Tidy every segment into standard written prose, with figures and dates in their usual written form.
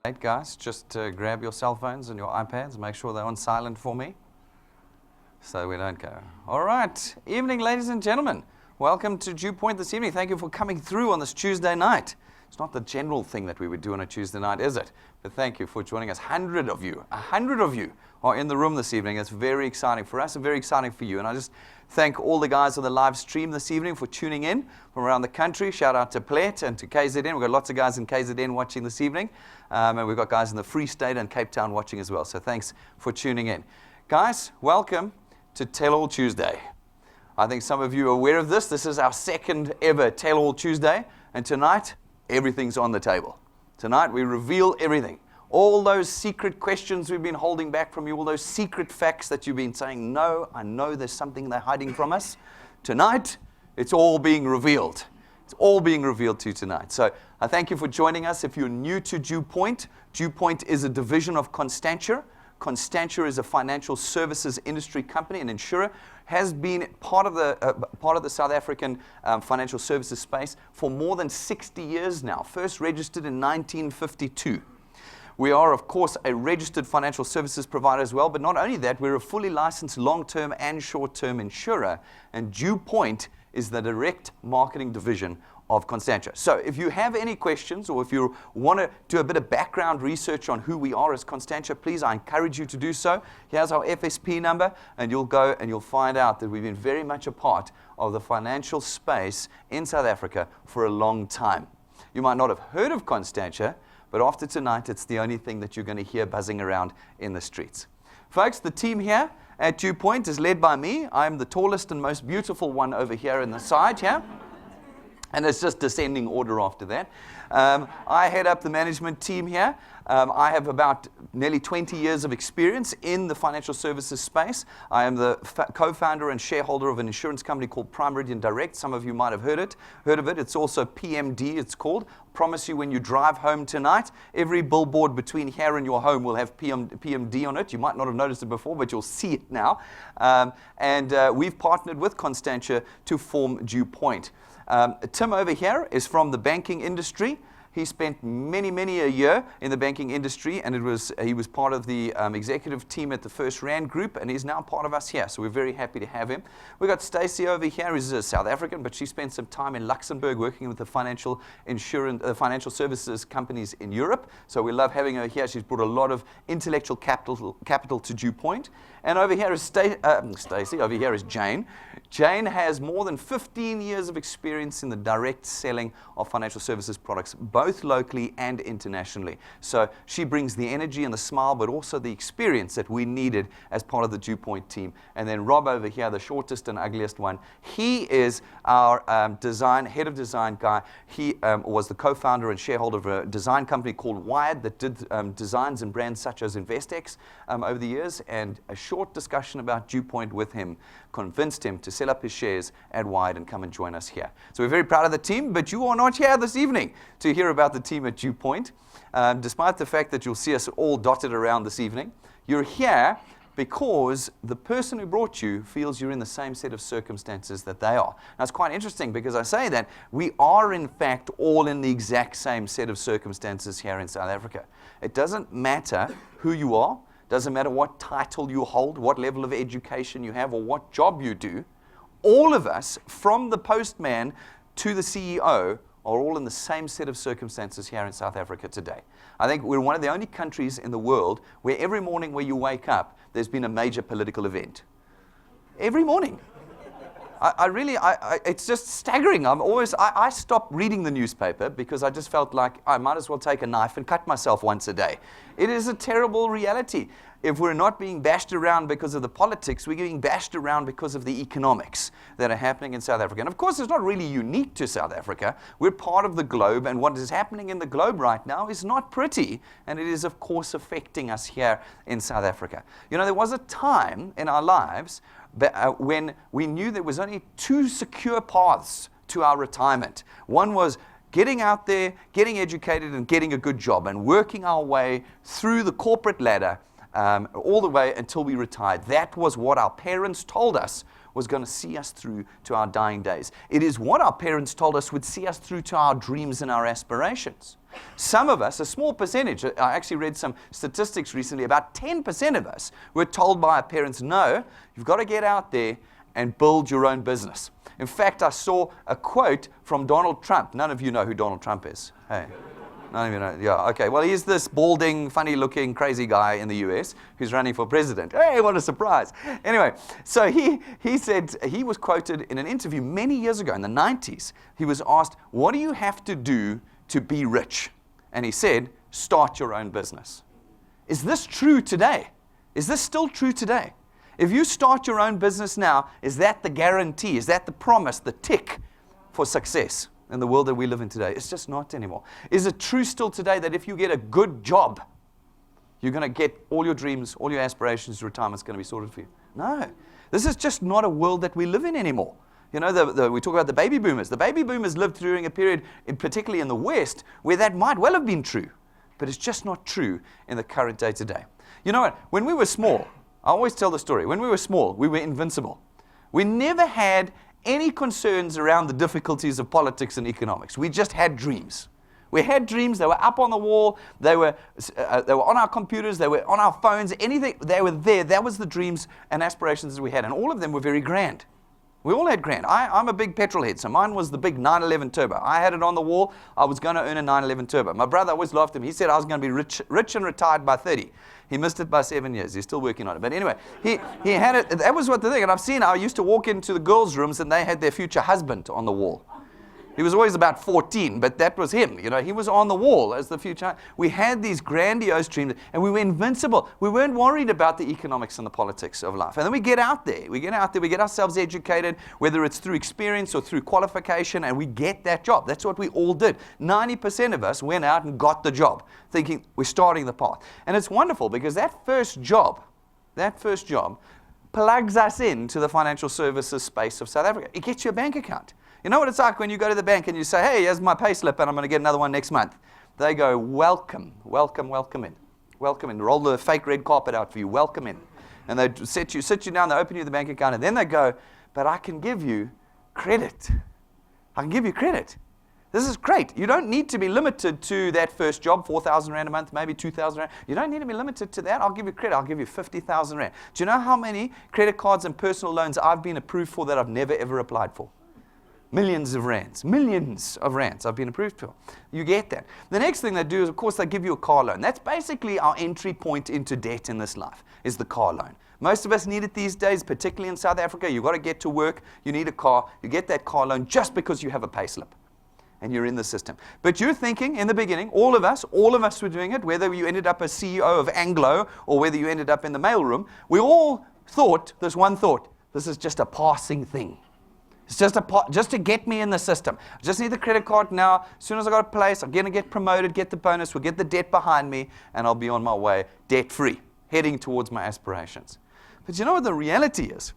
Right, guys, just grab your cell phones and your iPads, make sure they're on silent for me so we don't go. All right, evening, ladies and gentlemen. Welcome to DuePoint this evening. Thank you for coming through on this Tuesday night. It's not the general thing that we would do on a Tuesday night, is it? But thank you for joining us. 100 of you are in the room this evening. It's very exciting for us and very exciting for you. And I just thank all the guys on the live stream this evening for tuning in from around the country. Shout out to Plet and to KZN. We've got lots of guys in KZN watching this evening. And we've got guys in the Free State and Cape Town watching as well. So thanks for tuning in. Guys, welcome to Tell All Tuesday. I think some of you are aware of this. This is our second ever Tell All Tuesday. And tonight, everything's on the table. Tonight, we reveal everything. All those secret questions we've been holding back from you, all those secret facts that you've been saying, no, I know there's something they're hiding from us. Tonight, it's all being revealed. It's all being revealed to you tonight. So I thank you for joining us. If you're new to DuePoint, DuePoint is a division of Constantia. Constantia is a financial services industry company, an insurer, has been part of the South African financial services space for more than 60 years now, first registered in 1952. We are, of course, a registered financial services provider as well, but not only that, we're a fully licensed long-term and short-term insurer, and DuePoint is the direct marketing division of Constantia. So if you have any questions or if you want to do a bit of background research on who we are as Constantia, please, I encourage you to do so. Here's our FSP number, and you'll go and you'll find out that we've been very much a part of the financial space in South Africa for a long time. You might not have heard of Constantia, but after tonight, it's the only thing that you're going to hear buzzing around in the streets. Folks, the team here at DuePoint is led by me. I'm the tallest and most beautiful one over here in the side here. And it's just descending order after that. I head up the management team here. I have about nearly 20 years of experience in the financial services space. I am the co-founder and shareholder of an insurance company called Prime Meridian Direct. Some of you might have heard of it. It's also PMD, it's called. Promise you when you drive home tonight, every billboard between here and your home will have PMD on it. You might not have noticed it before, but you'll see it now. We've partnered with Constantia to form DuePoint. Tim over here is from the banking industry. He spent many a year in the banking industry, and he was part of the executive team at the First Rand Group, and he's now part of us here. So we're very happy to have him. We've got Stacey over here, who's a South African, but she spent some time in Luxembourg working with the financial services companies in Europe. So we love having her here. She's brought a lot of intellectual capital to DuePoint. And over here is Stacey. Over here is Jane. Jane has more than 15 years of experience in the direct selling of financial services products, both locally and internationally. So she brings the energy and the smile, but also the experience that we needed as part of the DuePoint team. And then Rob over here, the shortest and ugliest one, he is our head of design guy. He was the co-founder and shareholder of a design company called Wired that did designs and brands such as InvestX over the years. And a short discussion about DuePoint with him convinced him to sell up his shares at Wired and come and join us here. So we're very proud of the team, but you are not here this evening to hear about the team at DuePoint. Despite the fact that you'll see us all dotted around this evening, you're here because the person who brought you feels you're in the same set of circumstances that they are. Now, it's quite interesting because I say that we are, in fact, all in the exact same set of circumstances here in South Africa. It doesn't matter who you are. Doesn't matter what title you hold, what level of education you have, or what job you do. All of us, from the postman to the CEO, are all in the same set of circumstances here in South Africa today. I think we're one of the only countries in the world where every morning where you wake up, there's been a major political event. Every morning. It's just staggering. I stopped reading the newspaper because I just felt like I might as well take a knife and cut myself once a day. It is a terrible reality. If we're not being bashed around because of the politics, we're being bashed around because of the economics that are happening in South Africa. And of course, it's not really unique to South Africa. We're part of the globe, and what is happening in the globe right now is not pretty, and it is, of course, affecting us here in South Africa. You know, there was a time in our lives when we knew there was only two secure paths to our retirement. One was getting out there, getting educated, and getting a good job, and working our way through the corporate ladder all the way until we retired. That was what our parents told us was going to see us through to our dying days. It is what our parents told us would see us through to our dreams and our aspirations. Some of us, a small percentage, I actually read some statistics recently, about 10% of us were told by our parents, no, you've got to get out there and build your own business. In fact, I saw a quote from Donald Trump. None of you know who Donald Trump is. Hey. None of you know. Yeah, okay. Well, he's this balding, funny-looking, crazy guy in the U.S. who's running for president. Hey, what a surprise. Anyway, so he said, he was quoted in an interview many years ago in the 90s. He was asked, what do you have to do to be rich? And he said, start your own business. Is this true today? Is this still true today? If you start your own business now, is that the guarantee? Is that the promise, the tick for success in the world that we live in today? It's just not anymore. Is it true still today that if you get a good job, you're going to get all your dreams, all your aspirations, retirement's going to be sorted for you? No. This is just not a world that we live in anymore. You know, we talk about the baby boomers. The baby boomers lived during a period, particularly in the West, where that might well have been true. But it's just not true in the current day today. You know what? When we were small, I always tell the story. When we were small, we were invincible. We never had any concerns around the difficulties of politics and economics. We just had dreams. We had dreams. They were up on the wall. They were on our computers. They were on our phones. Anything, they were there. That was the dreams and aspirations that we had. And all of them were very grand. We all had grand. I'm a big petrol head, so mine was the big 911 Turbo. I had it on the wall. I was going to earn a 911 Turbo. My brother always laughed at me. He said I was going to be rich and retired by 30. He missed it by 7 years. He's still working on it. But anyway, he had it. That was what the thing. And I used to walk into the girls' rooms, and they had their future husband on the wall. He was always about 14, but that was him. You know, he was on the wall as the future. We had these grandiose dreams, and we were invincible. We weren't worried about the economics and the politics of life. And then we get out there. We get ourselves educated, whether it's through experience or through qualification, and we get that job. That's what we all did. 90% of us went out and got the job, thinking we're starting the path. And it's wonderful because that first job plugs us into the financial services space of South Africa. It gets you a bank account. You know what it's like when you go to the bank and you say, hey, here's my pay slip and I'm going to get another one next month. They go, welcome, welcome, welcome in. Welcome in. Roll the fake red carpet out for you. Welcome in. And they sit you down, they open you the bank account, and then they go, but I can give you credit. I can give you credit. This is great. You don't need to be limited to that first job, 4,000 Rand a month, maybe 2,000 Rand. You don't need to be limited to that. I'll give you credit. I'll give you 50,000 Rand. Do you know how many credit cards and personal loans I've been approved for that I've never ever applied for? Millions of rands I've been approved for. You get that. The next thing they do is, of course, they give you a car loan. That's basically our entry point into debt in this life, is the car loan. Most of us need it these days, particularly in South Africa. You've got to get to work. You need a car. You get that car loan just because you have a pay slip and you're in the system. But you're thinking, in the beginning, all of us were doing it, whether you ended up as CEO of Anglo or whether you ended up in the mailroom, we all thought this one thought, this is just a passing thing. It's just to get me in the system. I just need the credit card now. As soon as I got a place, I'm going to get promoted, get the bonus, we'll get the debt behind me, and I'll be on my way debt-free, heading towards my aspirations. But you know what the reality is?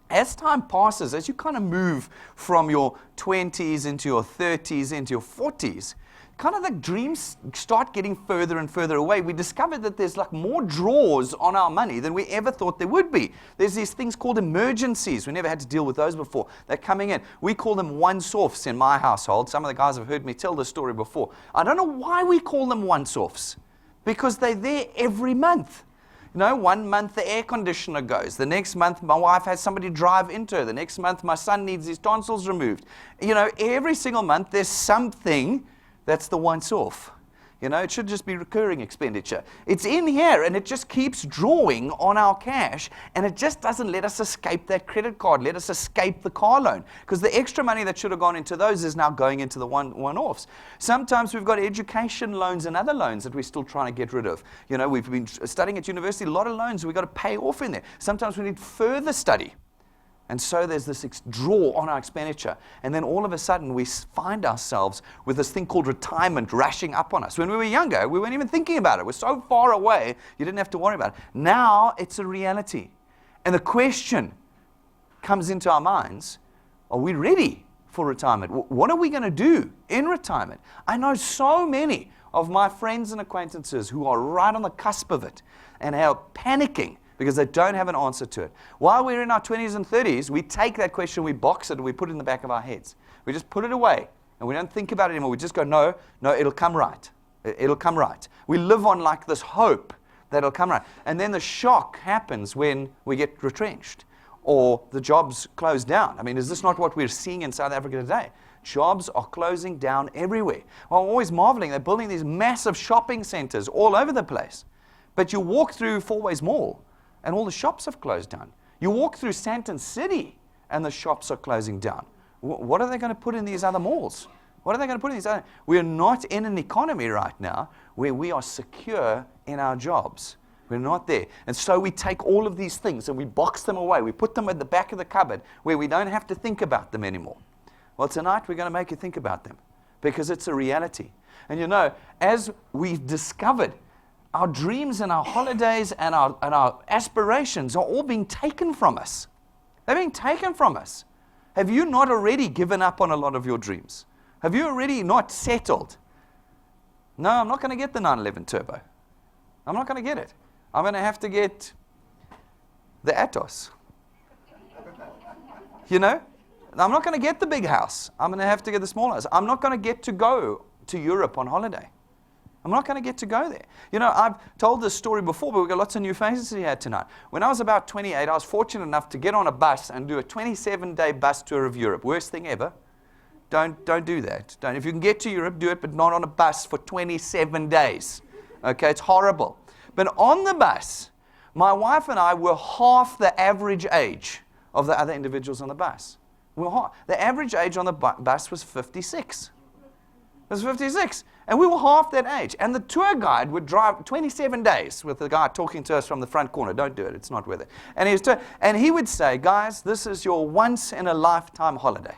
As time passes, as you kind of move from your 20s into your 30s, into your 40s, kind of the dreams start getting further and further away. We discovered that there's like more draws on our money than we ever thought there would be. There's these things called emergencies. We never had to deal with those before. They're coming in. We call them once-offs in my household. Some of the guys have heard me tell this story before. I don't know why we call them once-offs, because they're there every month. You know, 1 month the air conditioner goes. The next month my wife has somebody drive into her. The next month my son needs his tonsils removed. You know, every single month there's something that's the once-off. You know, it should just be recurring expenditure. It's in here, and it just keeps drawing on our cash, and it just doesn't let us escape that credit card, let us escape the car loan, because the extra money that should have gone into those is now going into the one-offs. Sometimes we've got education loans and other loans that we're still trying to get rid of. You know, we've been studying at university, a lot of loans we've got to pay off in there. Sometimes we need further study. And so there's this draw on our expenditure. And then all of a sudden we find ourselves with this thing called retirement rushing up on us. When we were younger, we weren't even thinking about it. We're so far away, you didn't have to worry about it. Now it's a reality. And the question comes into our minds, are we ready for retirement. What are we going to do in retirement? I know so many of my friends and acquaintances who are right on the cusp of it and are panicking because they don't have an answer to it. While we're in our 20s and 30s, we take that question, we box it, and we put it in the back of our heads. We just put it away, and we don't think about it anymore. We just go, no, it'll come right. It'll come right. We live on like this hope that it'll come right. And then the shock happens when we get retrenched or the jobs close down. I mean, is this not what we're seeing in South Africa today? Jobs are closing down everywhere. Well, I'm always marveling. They're building these massive shopping centers all over the place. But you walk through Fourways Mall, and all the shops have closed down. You walk through Sandton City, and the shops are closing down. What are they going to put in these other malls? What are they going to put in these other? We're not in an economy right now where we are secure in our jobs. We're not there. And so we take all of these things and we box them away. We put them at the back of the cupboard where we don't have to think about them anymore. Well, tonight we're going to make you think about them because it's a reality. And you know, as we've discovered, our dreams and our holidays and our aspirations are all being taken from us. They're being taken from us. Have you not already given up on a lot of your dreams? Have you already not settled? No, I'm not going to get the 911 Turbo. I'm not going to get it. I'm going to have to get the Atos. You know? I'm not going to get the big house. I'm going to have to get the small house. I'm not going to get to go to Europe on holiday. I'm not going to get to go there. You know, I've told this story before, but we've got lots of new faces here tonight. When I was about 28, I was fortunate enough to get on a bus and do a 27-day bus tour of Europe. Worst thing ever. Don't do that. Don't. If you can get to Europe, do it, but not on a bus for 27 days. Okay, it's horrible. But on the bus, my wife and I were half the average age of the other individuals on the bus. The average age on the bus was 56. It was 56. And we were half that age. And the tour guide would drive 27 days with the guy talking to us from the front corner. Don't do it. It's not worth it. And he would say, guys, this is your once-in-a-lifetime holiday.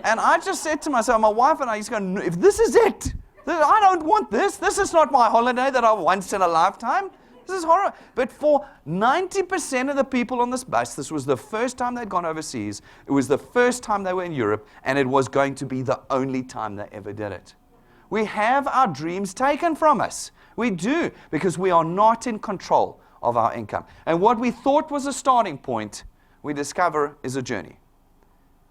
And I just said to myself, my wife and I used to go, if this is it, I don't want this. This is not my holiday that I once in a lifetime. This is horrible. But for 90% of the people on this bus, this was the first time they'd gone overseas. It was the first time they were in Europe, and it was going to be the only time they ever did it. We have our dreams taken from us. We do, because we are not in control of our income. And what we thought was a starting point, we discover is a journey.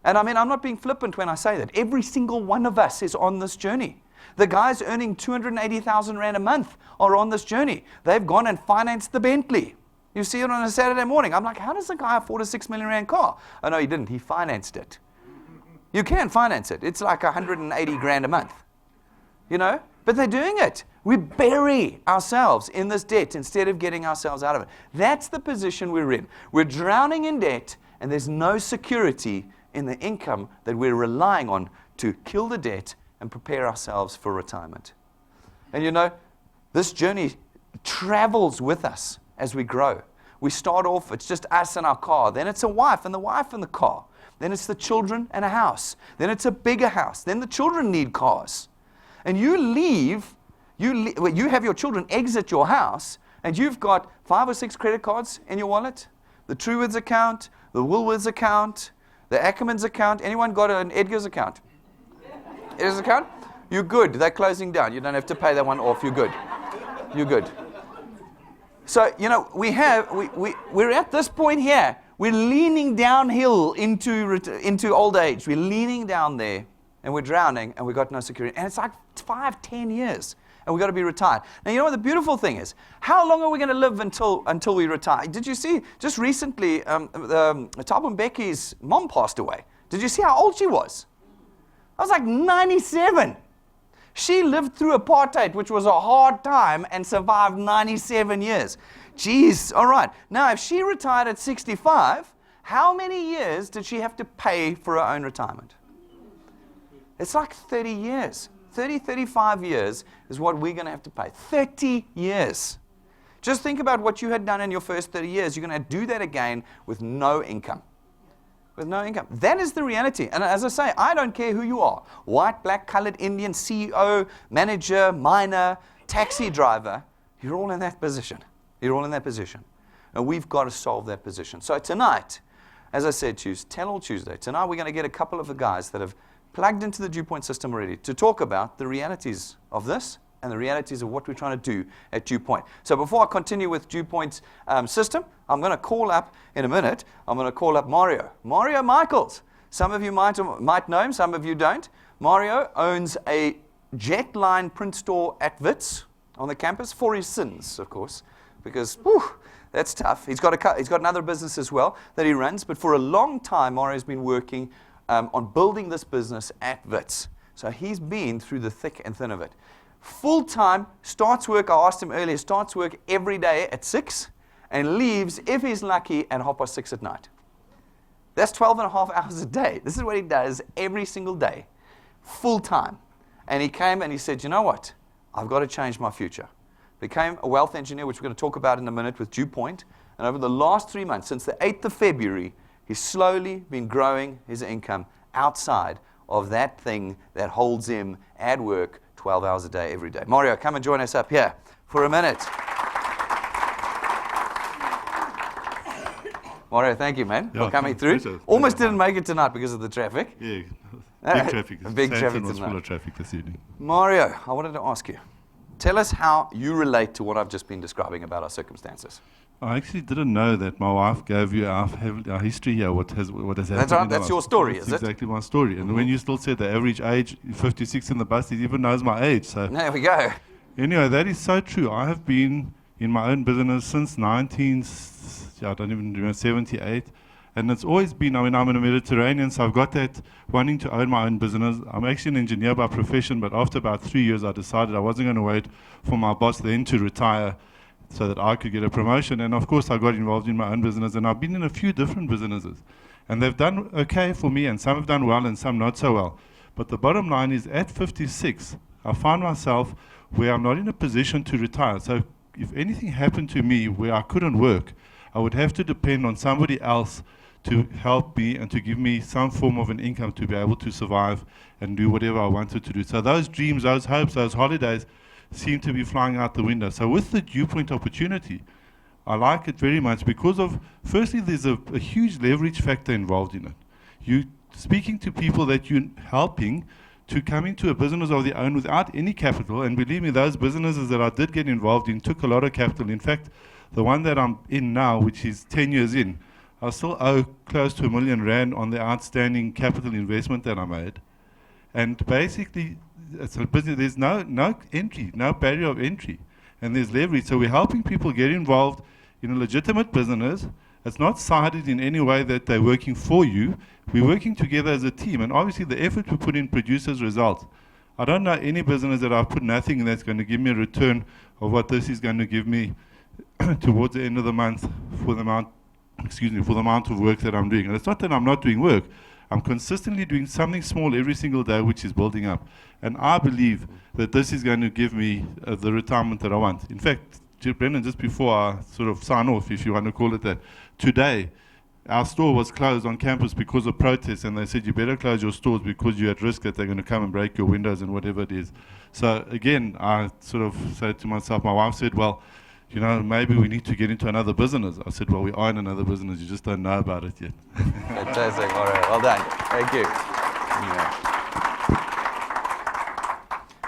And I mean, I'm not being flippant when I say that. Every single one of us is on this journey. The guys earning 280,000 Rand a month are on this journey. They've gone and financed the Bentley. You see it on a Saturday morning. I'm like, how does a guy afford a 6 million Rand car? Oh, no, he didn't. He financed it. You can finance it. It's like 180 grand a month. You know? But they're doing it. We bury ourselves in this debt instead of getting ourselves out of it. That's the position we're in. We're drowning in debt, and there's no security in the income that we're relying on to kill the debt and prepare ourselves for retirement. And you know, this journey travels with us as we grow. We start off, it's just us and our car. Then it's a wife and the wife and the car. Then it's the children and a house. Then it's a bigger house. Then the children need cars. And you have your children exit your house, and you've got 5 or 6 credit cards in your wallet. The Truworths account, the Woolworths account, the Ackermans account. Anyone got an Edgar's account? Edgar's account? You're good. They're closing down. You don't have to pay that one off. You're good. You're good. So, you know, we're at this point here. We're leaning downhill into old age. We're leaning down there, and we're drowning, and we've got no security. And it's like 5, 10 years, and we've got to be retired. Now, you know what the beautiful thing is? How long are we going to live until we retire? Did you see, just recently, Thabo Mbeki's mom passed away. Did you see how old she was? I was like 97. She lived through apartheid, which was a hard time, and survived 97 years. Jeez, all right. Now, if she retired at 65, how many years did she have to pay for her own retirement? It's like 30 years. 30, 35 years is what we're going to have to pay. 30 years. Just think about what you had done in your first 30 years. You're going to do that again with no income. With no income. That is the reality. And as I say, I don't care who you are. White, black, colored, Indian, CEO, manager, miner, taxi driver. You're all in that position. You're all in that position. And we've got to solve that position. So tonight, as I said to you, Tell All Tuesday. Tonight we're going to get a couple of the guys that have plugged into the DuePoint system already to talk about the realities of this and the realities of what we're trying to do at DuePoint. So before I continue with DuePoint's system, I'm going to call up, in a minute, I'm going to call up Mario. Mario Michaels. Some of you might know him, some of you don't. Mario owns a Jetline print store at Wits on the campus for his sins, of course, because that's tough. He's got another business as well that he runs, but for a long time, Mario's been working on building this business at Wits. So he's been through the thick and thin of it. Full-time, starts work, I asked him earlier, starts work every day at 6 and leaves, if he's lucky, at 6:30 at night. That's 12.5 hours a day. This is what he does every single day, full-time. And he came and he said, you know what? I've got to change my future. Became a wealth engineer, which we're going to talk about in a minute with DuePoint. And over the last 3 months, since the 8th of February, he's slowly been growing his income outside of that thing that holds him at work 12 hours a day, every day. Mario, come and join us up here for a minute. Mario, thank you, man, for coming through. Pleasure. Almost didn't make it tonight because of the traffic. Yeah, big traffic. Big traffic Sandton was tonight. full of traffic this evening. Mario, I wanted to ask you, tell us how you relate to what I've just been describing about our circumstances. I actually didn't know that my wife gave you our history here, what has happened. That's right, that's your story, That's is it? exactly my story. And when you still said the average age, 56 in the bus, he even knows my age. So There we go. anyway, that is so true. I have been in my own business since 78. And it's always been, I'm in the Mediterranean, so I've got that wanting to own my own business. I'm actually an engineer by profession, but after about 3 years, I decided I wasn't going to wait for my boss then to retire so that I could get a promotion. And of course, I got involved in my own business, and I've been in a few different businesses. And they've done okay for me, and some have done well, and some not so well. But the bottom line is, at 56, I find myself where I'm not in a position to retire. So if anything happened to me where I couldn't work, I would have to depend on somebody else to help me and to give me some form of an income to be able to survive and do whatever I wanted to do. So those dreams, those hopes, those holidays seem to be flying out the window. So with the DuePoint opportunity, I like it very much because of, firstly, there's a huge leverage factor involved in it. You speaking to people that you're helping to come into a business of their own without any capital, and believe me, those businesses that I did get involved in took a lot of capital. In fact, the one that I'm in now, which is 10 years in, I still owe close to R1 million on the outstanding capital investment that I made. And basically, it's a business, there's no entry, no barrier of entry, and there's leverage. So we're helping people get involved in a legitimate business. It's not sided in any way that they're working for you. We're working together as a team, and obviously the effort we put in produces results. I don't know any business that I've put nothing in that's going to give me a return of what this is going to give me towards the end of the month for the amount of work that I'm doing. And it's not that I'm not doing work. I'm consistently doing something small every single day, which is building up. And I believe that this is going to give me the retirement that I want. In fact, Brendan, just before I sort of sign off, if you want to call it that, today, our store was closed on campus because of protests, and they said you better close your stores because you're at risk that they're going to come and break your windows and whatever it is. So again, I sort of said to myself, my wife said, well, you know, maybe we need to get into another business. I said, well, we are in another business, you just don't know about it yet. Fantastic, Mario. Well done. Thank you. Yeah.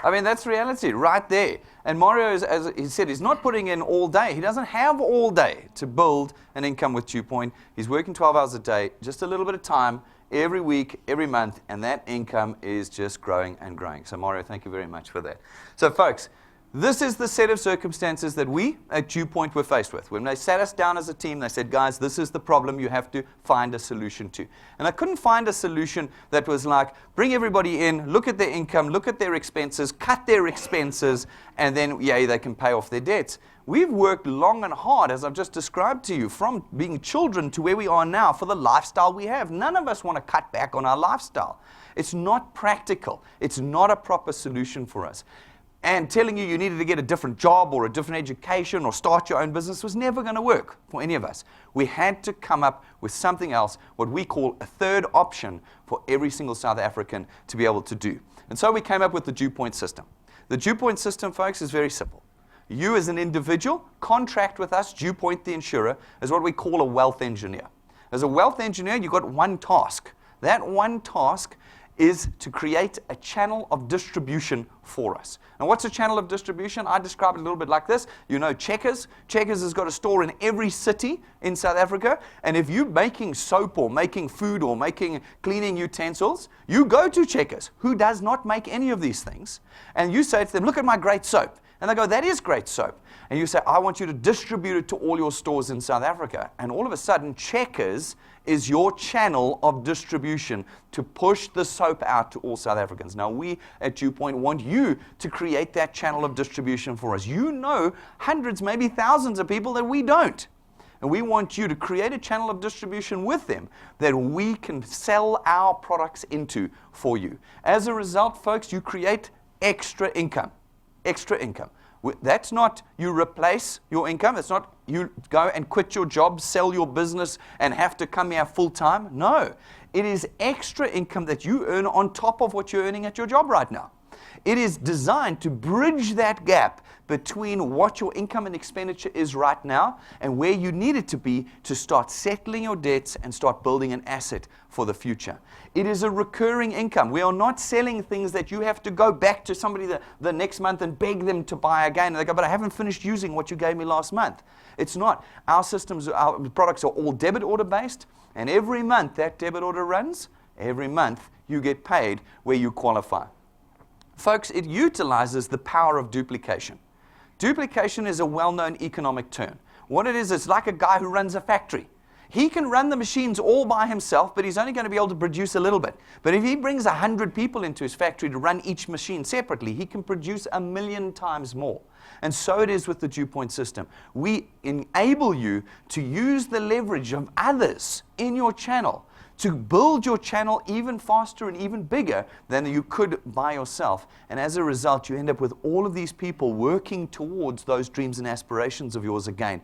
I mean, that's reality right there. And Mario, as he said, he's not putting in all day. He doesn't have all day to build an income with DuePoint. He's working 12 hours a day, just a little bit of time, every week, every month, and that income is just growing and growing. So Mario, thank you very much for that. So folks, this is the set of circumstances that we at DuePoint were faced with. When they sat us down as a team, they said, guys, this is the problem you have to find a solution to. And I couldn't find a solution that was like, bring everybody in, look at their income, look at their expenses, cut their expenses, and then, yay, they can pay off their debts. We've worked long and hard, as I've just described to you, from being children to where we are now for the lifestyle we have. None of us want to cut back on our lifestyle. It's not practical. It's not a proper solution for us. And telling you needed to get a different job or a different education or start your own business was never going to work for any of us. We had to come up with something else, what we call a third option for every single South African to be able to do. And so we came up with the DuePoint system. The DuePoint system, folks, is very simple. You as an individual contract with us, DuePoint the insurer, as what we call a wealth engineer. As a wealth engineer, you've got one task. That one task is to create a channel of distribution for us. Now, what's a channel of distribution? I describe it a little bit like this. You know Checkers. Checkers has got a store in every city in South Africa. And if you're making soap or making food or making cleaning utensils, you go to Checkers, who does not make any of these things. And you say to them, look at my great soap. And they go, that is great soap. And you say, I want you to distribute it to all your stores in South Africa. And all of a sudden, Checkers is your channel of distribution to push the soap out to all South Africans. Now, we at DuePoint want you to create that channel of distribution for us. You know hundreds, maybe thousands of people that we don't. And we want you to create a channel of distribution with them that we can sell our products into for you. As a result, folks, you create extra income. Extra income. That's not you replace your income. It's not you go and quit your job, sell your business, and have to come here full time. No. It is extra income that you earn on top of what you're earning at your job right now. It is designed to bridge that gap between what your income and expenditure is right now and where you need it to be to start settling your debts and start building an asset for the future. It is a recurring income. We are not selling things that you have to go back to somebody the next month and beg them to buy again. And they go, but I haven't finished using what you gave me last month. It's not. Our systems, our products are all debit order based, and every month that debit order runs, every month you get paid where you qualify. Folks, it utilizes the power of duplication. Duplication is a well-known economic term. What it is, it's like a guy who runs a factory. He can run the machines all by himself, but he's only going to be able to produce a little bit. But if he brings 100 people into his factory to run each machine separately, he can produce 1,000,000 times more. And so it is with the DuePoint system. We enable you to use the leverage of others in your channel to build your channel even faster and even bigger than you could by yourself. And as a result, you end up with all of these people working towards those dreams and aspirations of yours again,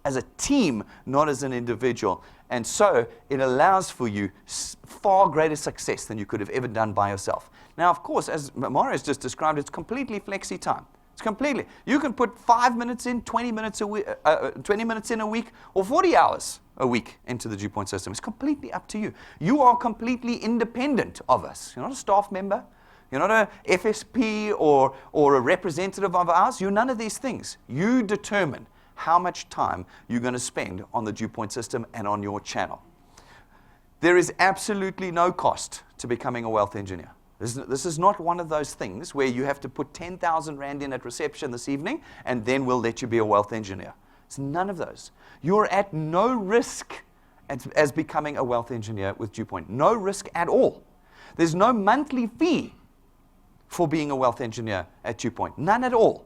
as a team, not as an individual. And so it allows for you far greater success than you could have ever done by yourself. Now, of course, as Marius just described, it's completely flexi time. It's completely. You can put 5 minutes in, 20 minutes a week, 20 minutes in a week, or 40 hours a week into the DuePoint system. It's completely up to you. You are completely independent of us. You're not a staff member. You're not a FSP or a representative of ours. You're none of these things. You determine how much time you're going to spend on the DuePoint system and on your channel. There is absolutely no cost to becoming a wealth engineer. This is not one of those things where you have to put 10,000 Rand in at reception this evening and then we'll let you be a wealth engineer. It's none of those. You're at no risk as becoming a wealth engineer with DuePoint. No risk at all. There's no monthly fee for being a wealth engineer at DuePoint. None at all.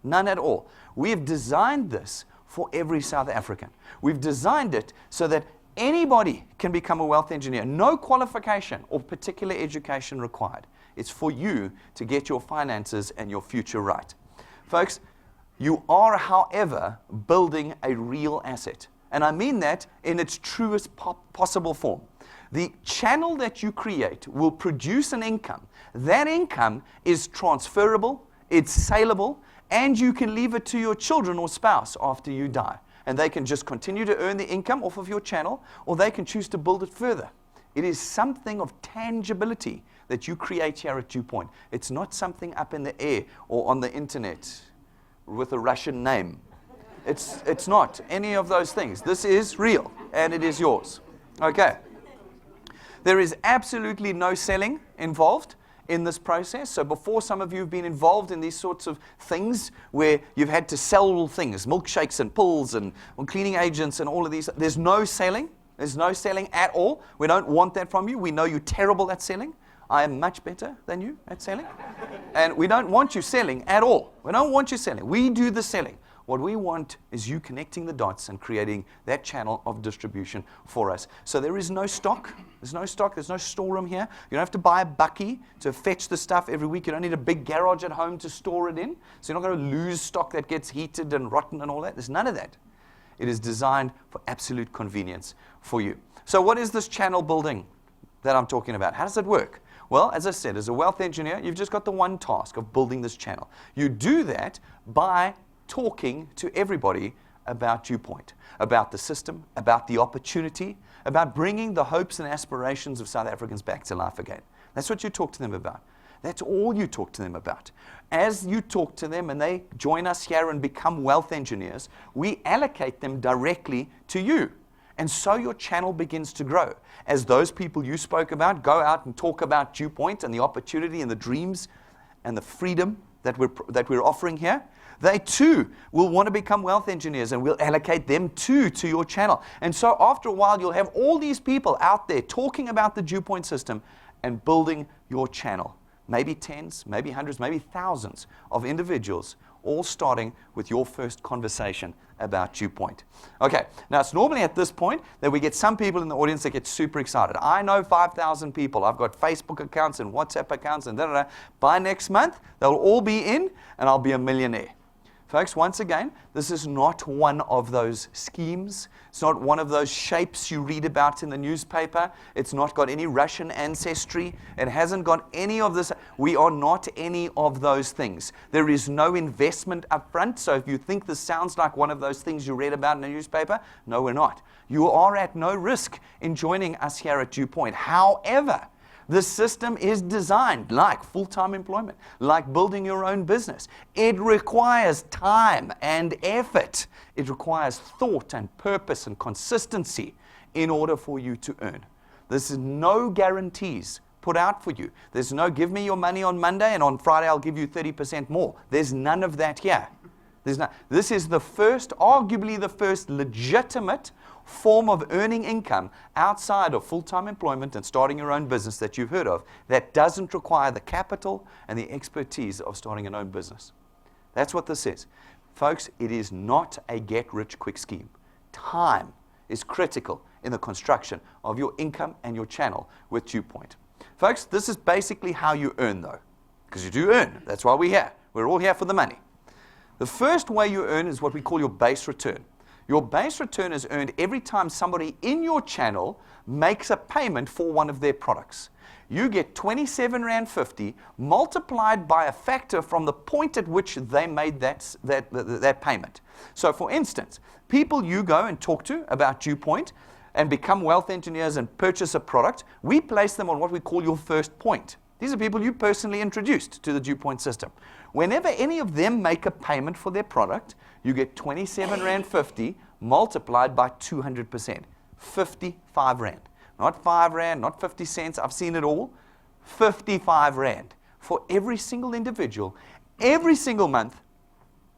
None at all. We have designed this for every South African. We've designed it so that anybody can become a wealth engineer. No qualification or particular education required. It's for you to get your finances and your future right. Folks, you are, however, building a real asset. And I mean that in its truest possible form. The channel that you create will produce an income. That income is transferable, it's saleable, and you can leave it to your children or spouse after you die. And they can just continue to earn the income off of your channel, or they can choose to build it further. It is something of tangibility that you create here at DuePoint. It's not something up in the air or on the internet with a Russian name. It's not any of those things. This is real, and it is yours. Okay. There is absolutely no selling involved in this process. So before, some of you have been involved in these sorts of things where you've had to sell things, milkshakes and pills and cleaning agents and all of these. There's no selling. There's no selling at all. We don't want that from you. We know you're terrible at selling. I am much better than you at selling. And we don't want you selling at all. We don't want you selling. We do the selling. What we want is you connecting the dots and creating that channel of distribution for us. So there is no stock. There's no stock. There's no storeroom here. You don't have to buy a bucky to fetch the stuff every week. You don't need a big garage at home to store it in. So you're not going to lose stock that gets heated and rotten and all that. There's none of that. It is designed for absolute convenience for you. So what is this channel building that I'm talking about? How does it work? Well, as I said, as a wealth engineer, you've just got the one task of building this channel. You do that by talking to everybody about DuePoint, about the system, about the opportunity, about bringing the hopes and aspirations of South Africans back to life again. That's what you talk to them about. That's all you talk to them about. As you talk to them and they join us here and become wealth engineers, we allocate them directly to you. And so your channel begins to grow. As those people you spoke about go out and talk about DuePoint and the opportunity and the dreams and the freedom that we're offering here, they too will want to become wealth engineers, and we'll allocate them too to your channel. And so after a while, you'll have all these people out there talking about the DuePoint system and building your channel. Maybe tens, maybe hundreds, maybe thousands of individuals, all starting with your first conversation about DuePoint. Okay, now it's normally at this point that we get some people in the audience that get super excited. I know 5,000 people. I've got Facebook accounts and WhatsApp accounts and da-da-da. By next month, they'll all be in, and I'll be a millionaire. Folks, once again, this is not one of those schemes. It's not one of those shapes you read about in the newspaper. It's not got any Russian ancestry. It hasn't got any of this. We are not any of those things. There is no investment up front. So if you think this sounds like one of those things you read about in the newspaper, no, we're not. You are at no risk in joining us here at DuePoint. However, the system is designed like full-time employment, like building your own business. It requires time and effort. It requires thought and purpose and consistency in order for you to earn. There's no guarantees put out for you. There's no give me your money on Monday and on Friday I'll give you 30% more. There's none of that here. This is the first, arguably the first legitimate form of earning income outside of full-time employment and starting your own business that you've heard of that doesn't require the capital and the expertise of starting an own business. That's what this is. Folks, it is not a get-rich-quick scheme. Time is critical in the construction of your income and your channel with DuePoint. Folks, this is basically how you earn, though, because you do earn. That's why we're here. We're all here for the money. The first way you earn is what we call your base return. Your base return is earned every time somebody in your channel makes a payment for one of their products. You get 27 Rand 50 multiplied by a factor from the point at which they made that payment. So for instance, people you go and talk to about DuePoint and become wealth engineers and purchase a product, we place them on what we call your first point. These are people you personally introduced to the DuePoint system. Whenever any of them make a payment for their product, you get 27 Rand 50 multiplied by 200%. 55 Rand. Not 5 Rand, not 50 cents. I've seen it all. 55 Rand for every single individual, every single month,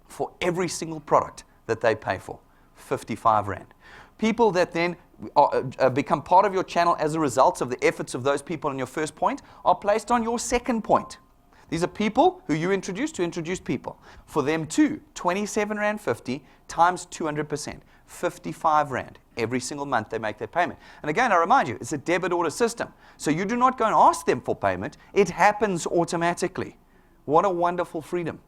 for every single product that they pay for. 55 Rand. People that then become part of your channel as a result of the efforts of those people on your first point are placed on your second point. These are people who you introduce to introduce people. For them too, 27 Rand 50 times 200%, 55 Rand. Every single month they make their payment. And again, I remind you, it's a debit order system. So you do not go and ask them for payment. It happens automatically. What a wonderful freedom.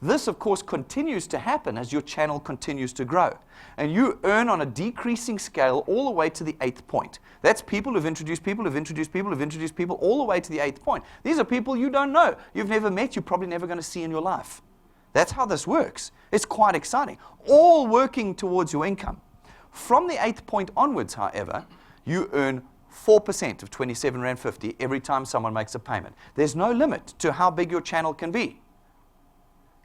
This, of course, continues to happen as your channel continues to grow. And you earn on a decreasing scale all the way to the 8th point. That's people who've introduced people, who've introduced people, who've introduced people, all the way to the 8th point. These are people you don't know, you've never met, you're probably never going to see in your life. That's how this works. It's quite exciting. All working towards your income. From the 8th point onwards, however, you earn 4% of 27 Rand 50 every time someone makes a payment. There's no limit to how big your channel can be.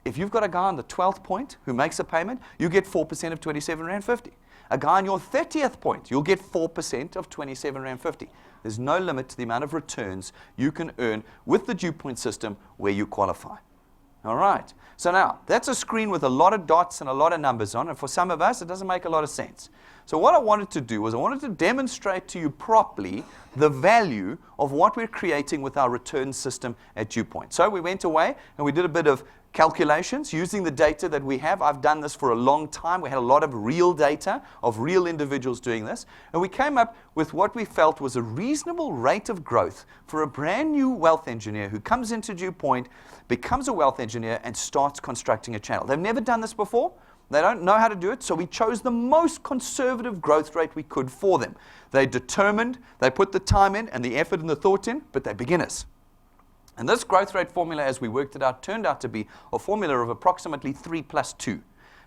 If you've got a guy on the 12th point who makes a payment, you get 4% of 27 Rand 50. A guy on your 30th point, you'll get 4% of 27 Rand 50. There's no limit to the amount of returns you can earn with the DuePoint system where you qualify. All right. So now, that's a screen with a lot of dots and a lot of numbers on, and for some of us, it doesn't make a lot of sense. So what I wanted to do was I wanted to demonstrate to you properly the value of what we're creating with our return system at DuePoint. So we went away and we did a bit of calculations using the data that we have. I've done this for a long time. We had a lot of real data of real individuals doing this. And we came up with what we felt was a reasonable rate of growth for a brand new wealth engineer who comes into DuePoint, becomes a wealth engineer, and starts constructing a channel. They've never done this before. They don't know how to do it, so we chose the most conservative growth rate we could for them. They determined, they put the time in and the effort and the thought in, but they're beginners. And this growth rate formula, as we worked it out, turned out to be a formula of approximately 3 plus 2.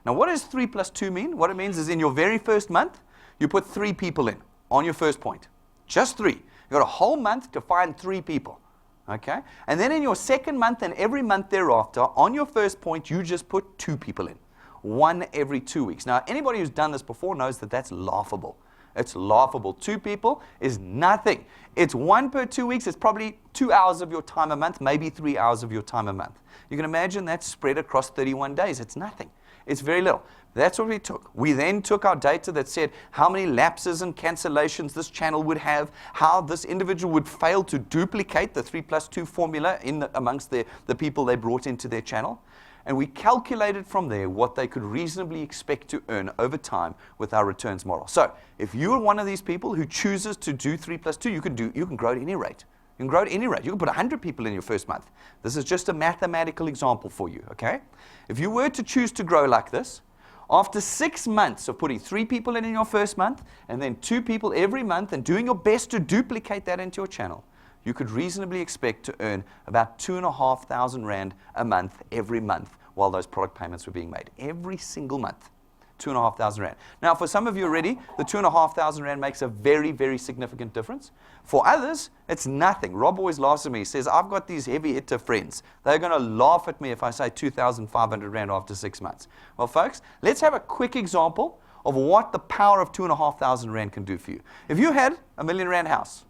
Now, what does 3 plus 2 mean? What it means is in your very first month, you put 3 people in. on your first point. Just 3. You've got a whole month to find 3 people. Okay? And then in your second month and every month thereafter, on your first point, you just put 2 people in. 1 every 2 weeks. Now, anybody who's done this before knows that that's laughable. It's laughable. 2 people is nothing. It's 1 per 2 weeks. It's probably 2 hours of your time a month, maybe 3 hours of your time a month. You can imagine that spread across 31 days. It's nothing. It's very little. That's what we took. We then took our data that said how many lapses and cancellations this channel would have, how this individual would fail to duplicate the 3+2 formula amongst the people they brought into their channel. And we calculated from there what they could reasonably expect to earn over time with our returns model. So if you're one of these people who chooses to do 3+2, you can grow at any rate. You can grow at any rate. You can put 100 people in your first month. This is just a mathematical example for you, okay? If you were to choose to grow like this, after 6 months of putting 3 people in your first month and then 2 people every month and doing your best to duplicate that into your channel, you could reasonably expect to earn about 2,500 Rand a month every month while those product payments were being made. Every single month. 2,500 Rand. Now, for some of you already, the 2,500 Rand makes a very, very significant difference. For others, it's nothing. Rob always laughs at me. He says, I've got these heavy hitter friends. They're going to laugh at me if I say 2,500 Rand after 6 months. Well, folks, let's have a quick example of what the power of 2,500 Rand can do for you. If you had a R1 million house,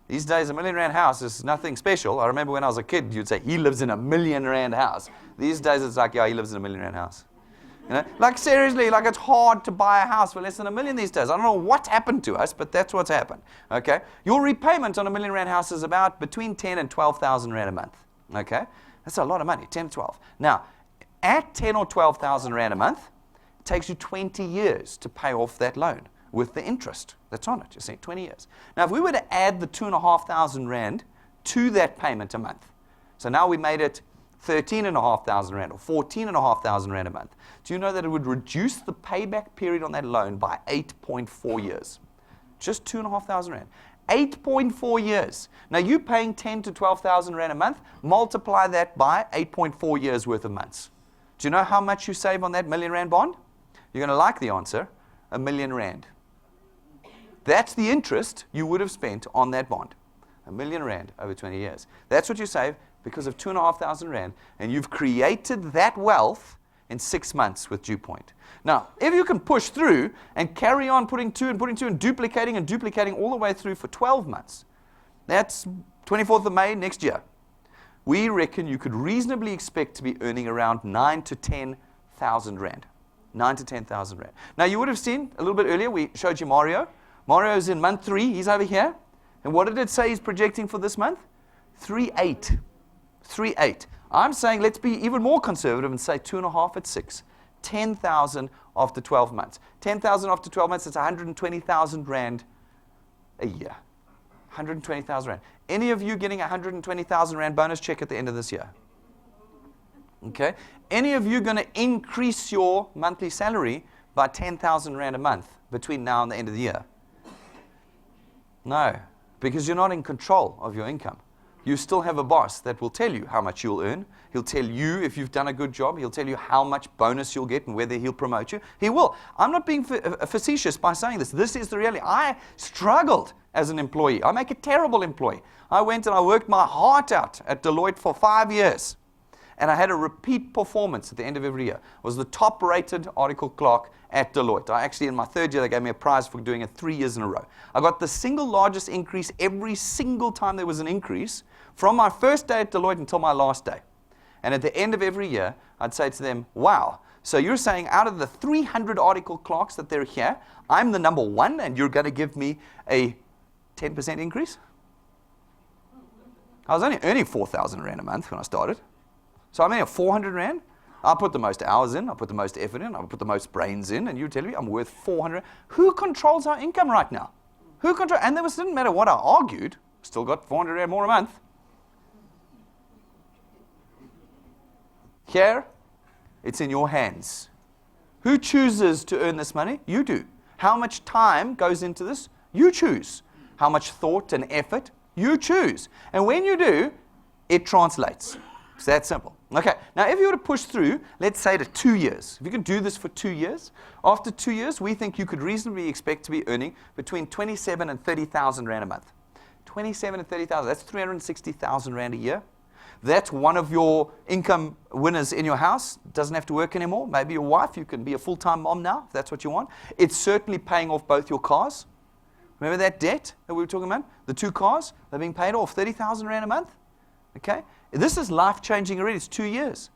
these days, a R1 million house is nothing special. I remember when I was a kid, you'd say, he lives in a R1 million house. These days, it's like, yeah, he lives in a R1 million house. You know? Like, seriously, like, it's hard to buy a house for less than R1 million these days. I don't know what's happened to us, but that's what's happened. Okay? Your repayment on a R1 million house is about between 10 and 12,000 Rand a month. Okay? That's a lot of money, 10 to 12. Now, at 10 or 12,000 Rand a month, it takes you 20 years to pay off that loan with the interest that's on it. You see, 20 years. Now, if we were to add the 2,500 Rand to that payment a month, so now we made it 13,500 Rand or 14,500 Rand a month, do you know that it would reduce the payback period on that loan by 8.4 years? Just 2,500 Rand. 8.4 years. Now, you paying 10 to 12,000 Rand a month, multiply that by 8.4 years worth of months. Do you know how much you save on that R1 million bond? You're going to like the answer, R1 million. That's the interest you would have spent on that bond. R1 million over 20 years. That's what you save because of 2,500 Rand, and you've created that wealth in 6 months with DuePoint. Now, if you can push through and carry on putting 2 and duplicating all the way through for 12 months, that's 24th of May next year. We reckon you could reasonably expect to be earning around 9 to 10,000 Rand. 9 to 10,000 Rand. Now, you would have seen a little bit earlier, we showed you Mario. Mario's in month 3. He's over here. And what did it say he's projecting for this month? 3.8. 3.8. I'm saying let's be even more conservative and say 2.5 at 6. 10,000 after 12 months. 10,000 after 12 months, it's 120,000 Rand a year. 120,000 Rand. Any of you getting a 120,000 Rand bonus check at the end of this year? Okay. Any of you going to increase your monthly salary by 10,000 Rand a month between now and the end of the year? No, because you're not in control of your income. You still have a boss that will tell you how much you'll earn. He'll tell you if you've done a good job. He'll tell you how much bonus you'll get and whether he'll promote you. He will. I'm not being facetious by saying this. This is the reality. I struggled as an employee. I make a terrible employee. I went and I worked my heart out at Deloitte for 5 years. And I had a repeat performance at the end of every year. I was the top-rated article clerk at Deloitte. I actually, in my 3rd year, they gave me a prize for doing it 3 years in a row. I got the single largest increase every single time there was an increase from my first day at Deloitte until my last day. And at the end of every year, I'd say to them, wow, so you're saying out of the 300 article clerks that they're here, I'm the number 1 and you're going to give me a 10% increase? I was only earning 4,000 Rand a month when I started. So I'm earning 400 Rand. I put the most hours in, I put the most effort in, I put the most brains in, and you tell me I'm worth 400. Who controls our income right now? Who controls? And it didn't matter what I argued, still got 400 Rand more a month. Here, it's in your hands. Who chooses to earn this money? You do. How much time goes into this? You choose. How much thought and effort? You choose. And when you do, it translates. It's that simple. Okay, now if you were to push through, let's say to 2 years, if you could do this for 2 years, after 2 years, we think you could reasonably expect to be earning between 27 and 30,000 Rand a month. 27 and 30,000, that's 360,000 Rand a year. That's one of your income winners in your house. Doesn't have to work anymore. Maybe your wife, you can be a full-time mom now, if that's what you want. It's certainly paying off both your cars. Remember that debt that we were talking about? The 2 cars, they're being paid off, 30,000 Rand a month. Okay? This is life-changing already. It's 2 years.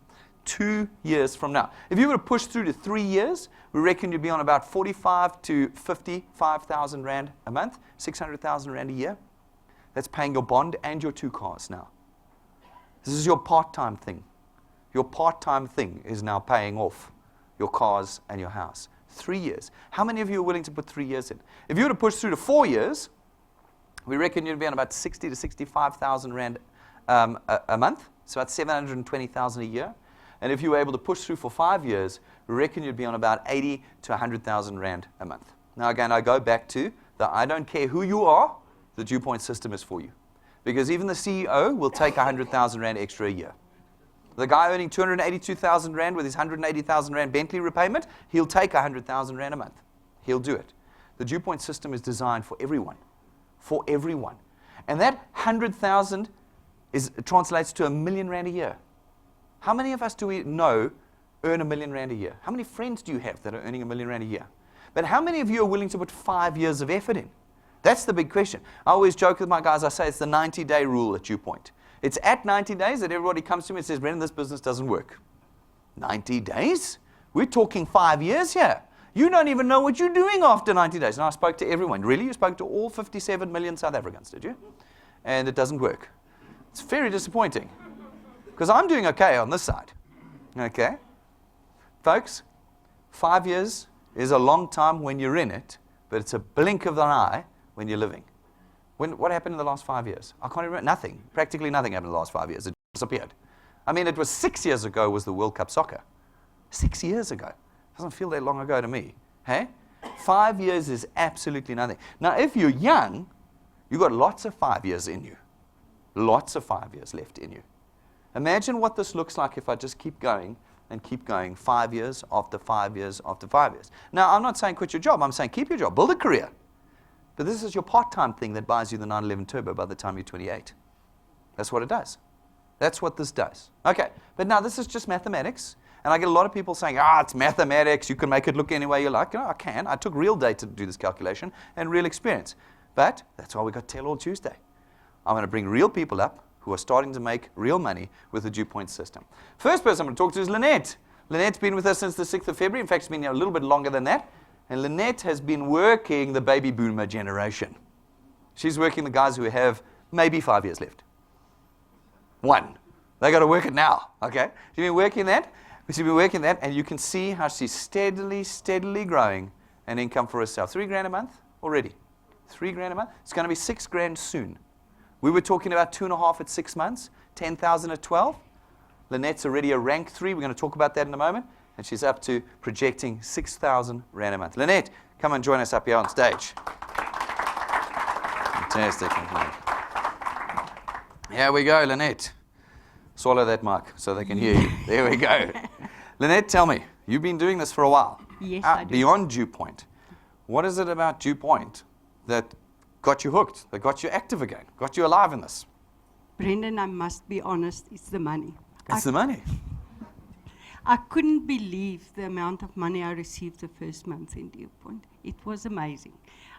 2 years from now. If you were to push through to 3 years, we reckon you'd be on about 45 to 55,000 Rand a month, 600,000 Rand a year. That's paying your bond and your 2 cars now. This is your part-time thing. Your part-time thing is now paying off your cars and your house. 3 years. How many of you are willing to put 3 years in? If you were to push through to 4 years, we reckon you'd be on about 60 to 65,000 Rand a month, so about 720,000 a year. And if you were able to push through for 5 years, we reckon you'd be on about 80 to 100,000 Rand a month. Now again, I go back to the I don't care who you are, the DuePoint system is for you. Because even the CEO will take 100,000 Rand extra a year. The guy earning 282,000 Rand with his 180,000 Rand Bentley repayment, he'll take 100,000 Rand a month. He'll do it. The DuePoint system is designed for everyone. For everyone. And that 100,000 translates to R1 million a year. How many of us do we know earn R1 million a year? How many friends do you have that are earning R1 million a year? But how many of you are willing to put 5 years of effort in? That's the big question. I always joke with my guys, I say it's the 90-day rule at DuePoint. It's at 90 days that everybody comes to me and says, Brendan, this business doesn't work. 90 days? We're talking 5 years here. You don't even know what you're doing after 90 days. And I spoke to everyone. Really? You spoke to all 57 million South Africans, did you? And it doesn't work. It's very disappointing. Because I'm doing okay on this side. Okay? Folks, 5 years is a long time when you're in it, but it's a blink of an eye when you're living. What happened in the last 5 years? I can't remember. Nothing. Practically nothing happened in the last 5 years. It disappeared. I mean, it was 6 years ago was the World Cup soccer. 6 years ago. Doesn't feel that long ago to me. Hey? 5 years is absolutely nothing. Now, if you're young, you've got lots of 5 years in you. Lots of 5 years left in you. Imagine what this looks like if I just keep going and keep going 5 years after 5 years after 5 years. Now, I'm not saying quit your job. I'm saying keep your job. Build a career. But this is your part-time thing that buys you the 911 Turbo by the time you're 28. That's what it does. That's what this does. Okay, but now this is just mathematics. And I get a lot of people saying, it's mathematics. You can make it look any way you like. You know, I can. I took real data to do this calculation and real experience. But that's why we got Tell All Tuesday. I'm going to bring real people up who are starting to make real money with the DuePoint system. First person I'm going to talk to is Lynette. Lynette's been with us since the 6th of February. In fact, it's been a little bit longer than that. And Lynette has been working the baby boomer generation. She's working the guys who have maybe 5 years left. 1. They got to work it now, okay? She's been working that. And you can see how she's steadily growing an income for herself. 3 grand a month already. 3 grand a month. It's going to be 6 grand soon. We were talking about 2.5 at 6 months, 10,000 at 12. Lynette's already a rank 3. We're going to talk about that in a moment. And she's up to projecting 6,000 Rand a month. Lynette, come and join us up here on stage. Fantastic. Here we go, Lynette. Swallow that mic so they can hear you. There we go. Lynette, tell me, you've been doing this for a while. Yes, I do. Beyond DuePoint, what is it about DuePoint that got you hooked, that got you active again, got you alive in this? Brendan, I must be honest, it's the money. It's the money. I couldn't believe the amount of money I received the first month in DuePoint. It was amazing.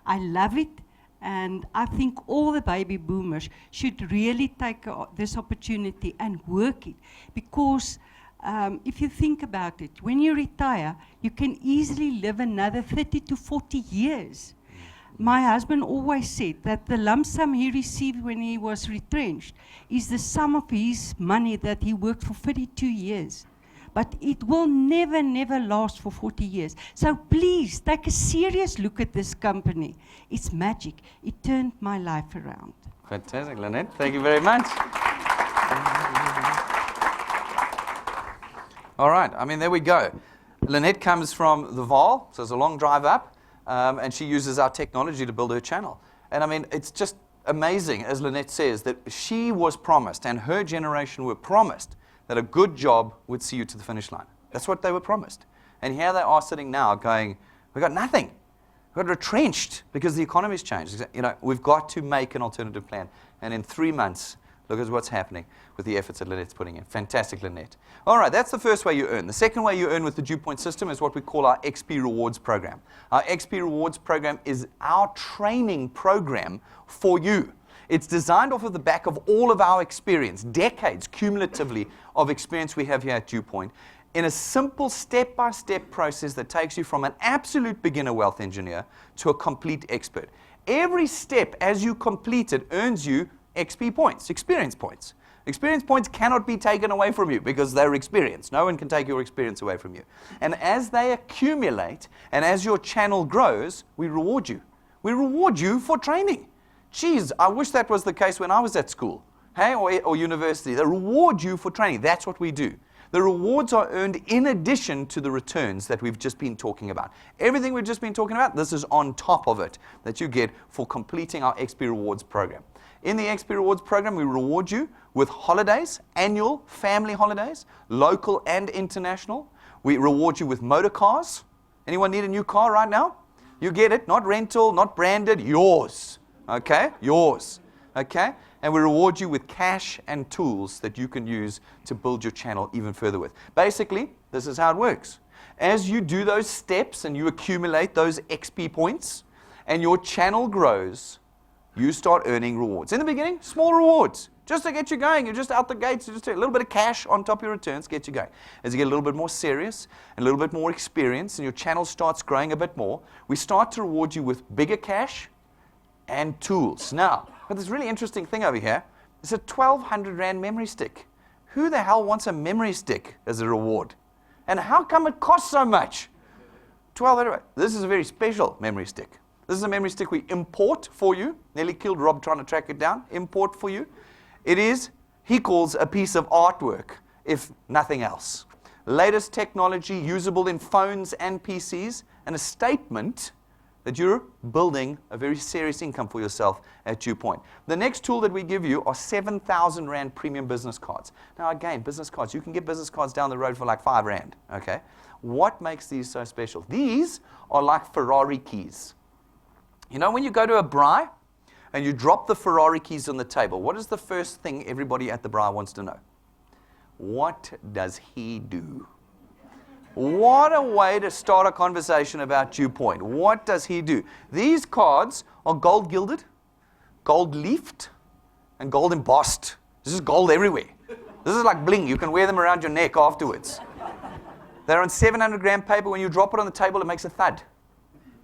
I love it, and I think all the baby boomers should really take this opportunity and work it. Because if you think about it, when you retire, you can easily live another 30 to 40 years. My husband always said that the lump sum he received when he was retrenched is the sum of his money that he worked for 32 years. But it will never last for 40 years. So please, take a serious look at this company. It's magic. It turned my life around. Fantastic, Lynette. Thank you very much. All right, I mean, there we go. Lynette comes from the Vaal, so it's a long drive up, and she uses our technology to build her channel. And I mean, it's just amazing, as Lynette says, that she was promised, and her generation were promised, that a good job would see you to the finish line. That's what they were promised. And here they are sitting now going, we've got nothing. We've got retrenched because the economy's changed. You know, we've got to make an alternative plan. And in 3 months, look at what's happening with the efforts that Lynette's putting in. Fantastic, Lynette. All right, that's the first way you earn. The second way you earn with the DuePoint system is what we call our XP Rewards program. Our XP Rewards program is our training program for you. It's designed off of the back of all of our experience, decades cumulatively of experience we have here at DuePoint, in a simple step-by-step process that takes you from an absolute beginner wealth engineer to a complete expert. Every step as you complete it earns you XP points, experience points. Experience points cannot be taken away from you because they're experience. No one can take your experience away from you. And as they accumulate and as your channel grows, we reward you. We reward you for training. Geez, I wish that was the case when I was at school, hey, or university. They reward you for training. That's what we do. The rewards are earned in addition to the returns that we've just been talking about. Everything we've just been talking about, this is on top of it that you get for completing our XP Rewards program. In the XP Rewards program, we reward you with holidays, annual family holidays, local and international. We reward you with motor cars. Anyone need a new car right now? You get it, not rental, not branded, yours. Okay, yours. Okay, and we reward you with cash and tools that you can use to build your channel even further with. Basically, this is how it works. As you do those steps and you accumulate those XP points and your channel grows, you start earning rewards. In the beginning, small rewards, just to get you going. You're just out the gates, just a little bit of cash on top of your returns, get you going. As you get a little bit more serious and a little bit more experience and your channel starts growing a bit more, we start to reward you with bigger cash and tools. Now, but this really interesting thing over here is a 1,200 Rand memory stick. Who the hell wants a memory stick as a reward? And how come it costs so much? 1,200. This is a very special memory stick. This is a memory stick we import for you. Nearly killed Rob trying to track it down. Import for you. It is, he calls, a piece of artwork, if nothing else. Latest technology, usable in phones and PCs, and a statement that you're building a very serious income for yourself at DuePoint. The next tool that we give you are 7,000 Rand premium business cards. Now again, business cards, you can get business cards down the road for like 5 Rand, okay? What makes these so special? These are like Ferrari keys. You know when you go to a braai and you drop the Ferrari keys on the table, what is the first thing everybody at the braai wants to know? What does he do? What a way to start a conversation about DuePoint. What does he do? These cards are gold gilded, gold leafed, and gold embossed. This is gold everywhere. This is like bling. You can wear them around your neck afterwards. They're on 700 gram paper. When you drop it on the table, it makes a thud.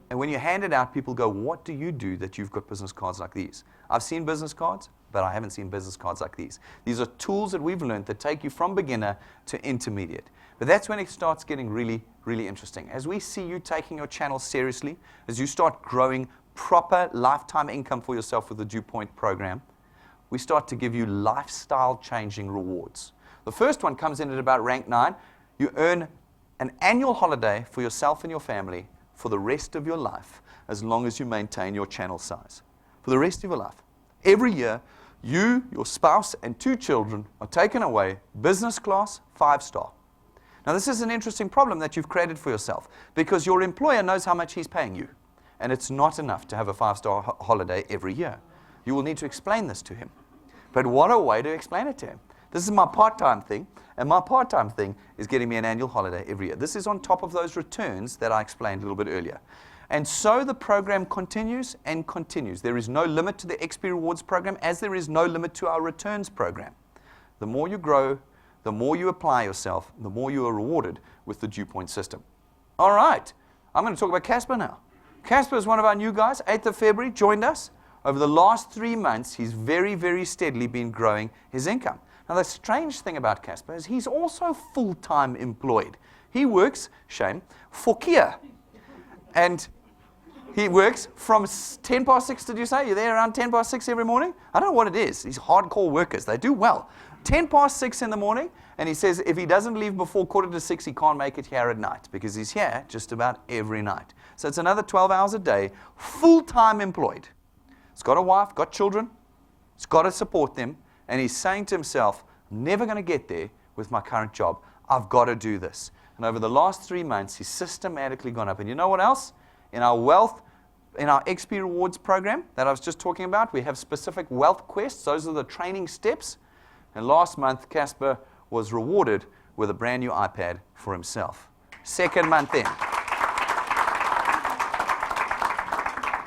And when you hand it out, people go, what do you do that you've got business cards like these? I've seen business cards, but I haven't seen business cards like these. These are tools that we've learned that take you from beginner to intermediate. But that's when it starts getting really, really interesting. As we see you taking your channel seriously, as you start growing proper lifetime income for yourself with the DuePoint program, we start to give you lifestyle-changing rewards. The first one comes in at about rank 9. You earn an annual holiday for yourself and your family for the rest of your life, as long as you maintain your channel size. For the rest of your life. Every year, you, your spouse, and 2 children are taken away, business class, 5-star. Now, this is an interesting problem that you've created for yourself, because your employer knows how much he's paying you, and it's not enough to have a 5-star holiday every year. You will need to explain this to him. But what a way to explain it to him. This is my part-time thing, and my part-time thing is getting me an annual holiday every year. This is on top of those returns that I explained a little bit earlier. And so the program continues and continues. There is no limit to the XP Rewards program, as there is no limit to our returns program. The more you grow, the more you apply yourself, the more you are rewarded with the DuePoint system. All right, I'm going to talk about Casper now. Casper is one of our new guys, 8th of February, joined us. Over the last 3 months, he's very, very steadily been growing his income. Now, the strange thing about Casper is he's also full-time employed. He works, shame, for Kia. And he works from 10 past 6, did you say? You're there around 10 past 6 every morning? I don't know what it is. These hardcore workers, they do well. 10 past 6 in the morning, and he says if he doesn't leave before 5:45, he can't make it here at night, because he's here just about every night. So it's another 12 hours a day, full-time employed. He's got a wife, got children, he's got to support them, and he's saying to himself, I'm never going to get there with my current job. I've got to do this. And over the last 3 months, he's systematically gone up. And you know what else? In our XP Rewards program that I was just talking about, we have specific wealth quests. Those are the training steps. And last month, Casper was rewarded with a brand new iPad for himself. Second month in.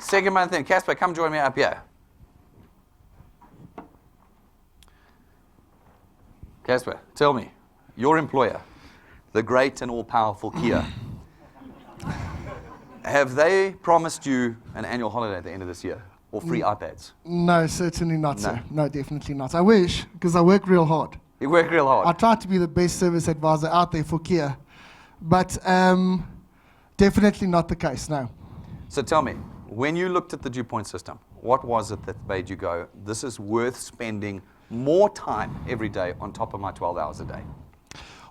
Second month in. Casper, come join me up here. Casper, tell me, your employer, the great and all-powerful Kia, have they promised you an annual holiday at the end of this year or free iPads? No, certainly not, sir. No, definitely not. I wish, because I work real hard. You work real hard. I try to be the best service advisor out there for Kia, but definitely not the case, no. So tell me, when you looked at the DuePoint system, what was it that made you go, this is worth spending more time every day on top of my 12 hours a day?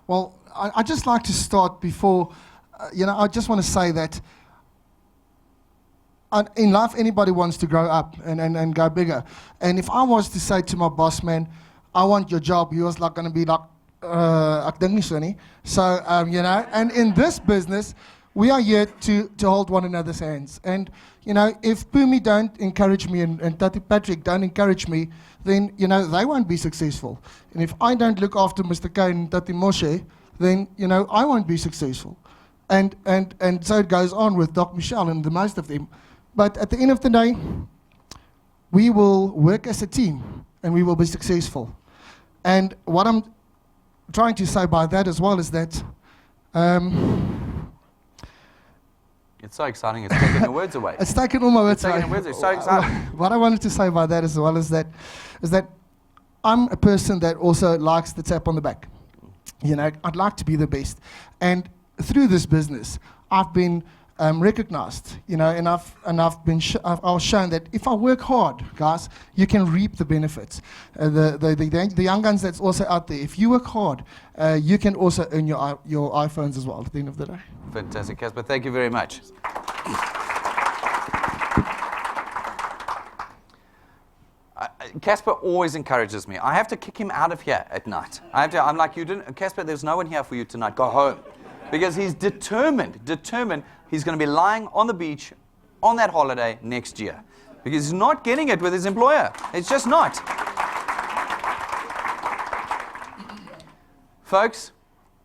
Well, I'd just like to start before, I just want to say that in life, anybody wants to grow up and go bigger. And if I was to say to my boss, man, I want your job, he was like going to be like, ek dink nie so nie. So, and in this business, we are here to hold one another's hands. And, if Pumi don't encourage me and Tati Patrick don't encourage me, then, they won't be successful. And if I don't look after Mr. Kane and Tati Moshe, then, I won't be successful. And so it goes on with Doc Michelle and the most of them. But at the end of the day, we will work as a team and we will be successful. And what I'm trying to say by that as well is that it's so exciting, it's taking your words away. It's taking all my words away. It's so exciting. What I wanted to say by that as well is that I'm a person that also likes the tap on the back. I'd like to be the best. And through this business, I've been recognized, and I was shown that if I work hard, guys, you can reap the benefits. The young guns that's also out there, if you work hard, you can also earn your iPhones as well at the end of the day. Fantastic, Casper. Thank you very much. Casper always encourages me. I have to kick him out of here at night. I'm like, Casper, there's no one here for you tonight. Go home. Because he's determined he's going to be lying on the beach on that holiday next year. Because he's not getting it with his employer. It's just not. Folks,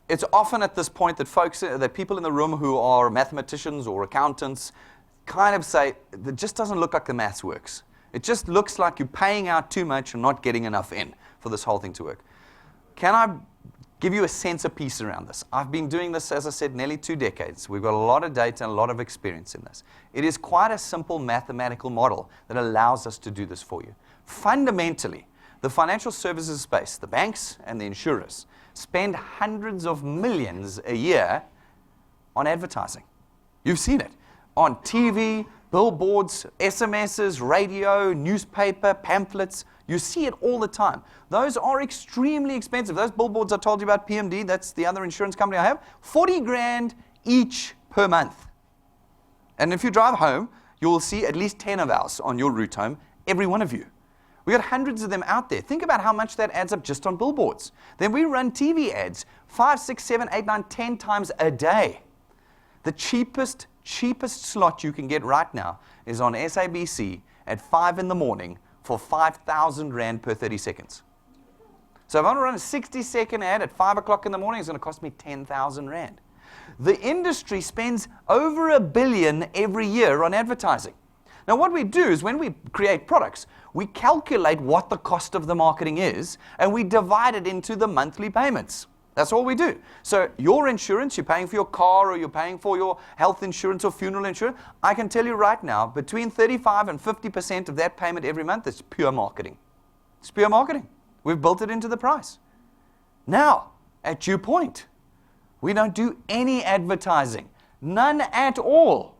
it's often at this point that people in the room who are mathematicians or accountants kind of say, it just doesn't look like the maths works. It just looks like you're paying out too much and not getting enough in for this whole thing to work. Can I give you a sense of peace around this? I've been doing this, as I said, nearly 2 decades. We've got a lot of data and a lot of experience in this. It is quite a simple mathematical model that allows us to do this for you. Fundamentally, the financial services space, the banks and the insurers, spend hundreds of millions a year on advertising. You've seen it on TV, billboards, SMSs, radio, newspaper, pamphlets. You see it all the time. Those are extremely expensive. Those billboards I told you about, PMD, that's the other insurance company I have, 40 grand each per month. And if you drive home, you'll see at least 10 of ours on your route home, every one of you. We've got hundreds of them out there. Think about how much that adds up just on billboards. Then we run TV ads 5, 6, 7, 8, 9, 10 times a day. The cheapest slot you can get right now is on SABC at 5 in the morning for 5,000 Rand per 30 seconds. So if I want to run a 60-second ad at 5 o'clock in the morning, it's going to cost me 10,000 Rand. The industry spends over $1 billion every year on advertising. Now what we do is when we create products, we calculate what the cost of the marketing is, and we divide it into the monthly payments. That's all we do. So your insurance, you're paying for your car or you're paying for your health insurance or funeral insurance, I can tell you right now, between 35 and 50% of that payment every month is pure marketing. It's pure marketing. We've built it into the price. Now, at DuePoint, we don't do any advertising. None at all.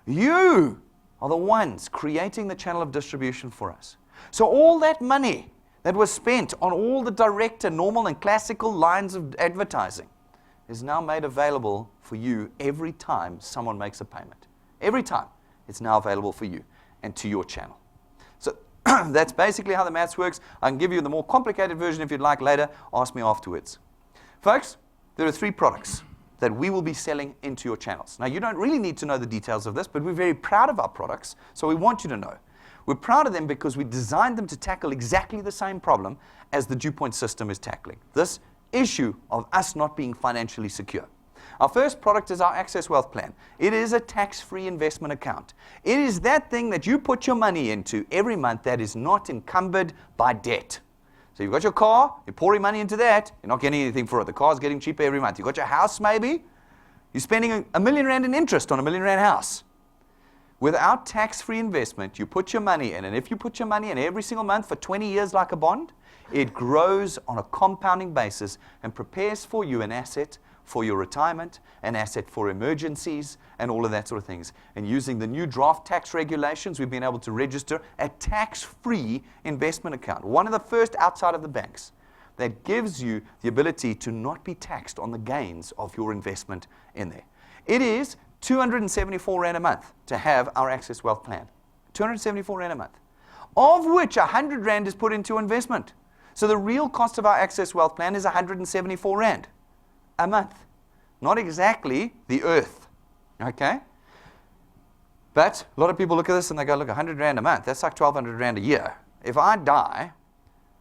You are the ones creating the channel of distribution for us. So all that money that was spent on all the direct and normal and classical lines of advertising is now made available for you every time someone makes a payment. Every time, it's now available for you and to your channel. So that's basically how the maths works. I can give you the more complicated version if you'd like later. Ask me afterwards. Folks, there are 3 products that we will be selling into your channels. Now, you don't really need to know the details of this, but we're very proud of our products, so we want you to know. We're proud of them because we designed them to tackle exactly the same problem as the DuePoint system is tackling. This issue of us not being financially secure. Our first product is our Access Wealth Plan. It is a tax-free investment account. It is that thing that you put your money into every month that is not encumbered by debt. So you've got your car, you're pouring money into that, you're not getting anything for it. The car's getting cheaper every month. You've got your house maybe, you're spending R1 million in interest on a R1 million house. Without tax-free investment, you put your money in, and if you put your money in every single month for 20 years like a bond, it grows on a compounding basis and prepares for you an asset for your retirement, an asset for emergencies, and all of that sort of things. And using the new draft tax regulations, we've been able to register a tax-free investment account, one of the first outside of the banks, that gives you the ability to not be taxed on the gains of your investment in there. It is 274 Rand a month to have our Access Wealth Plan. 274 Rand a month, of which 100 Rand is put into investment. So the real cost of our Access Wealth Plan is 174 Rand a month. Not exactly the earth, okay? But a lot of people look at this and they go, look, 100 Rand a month, that's like 1,200 Rand a year. If I die,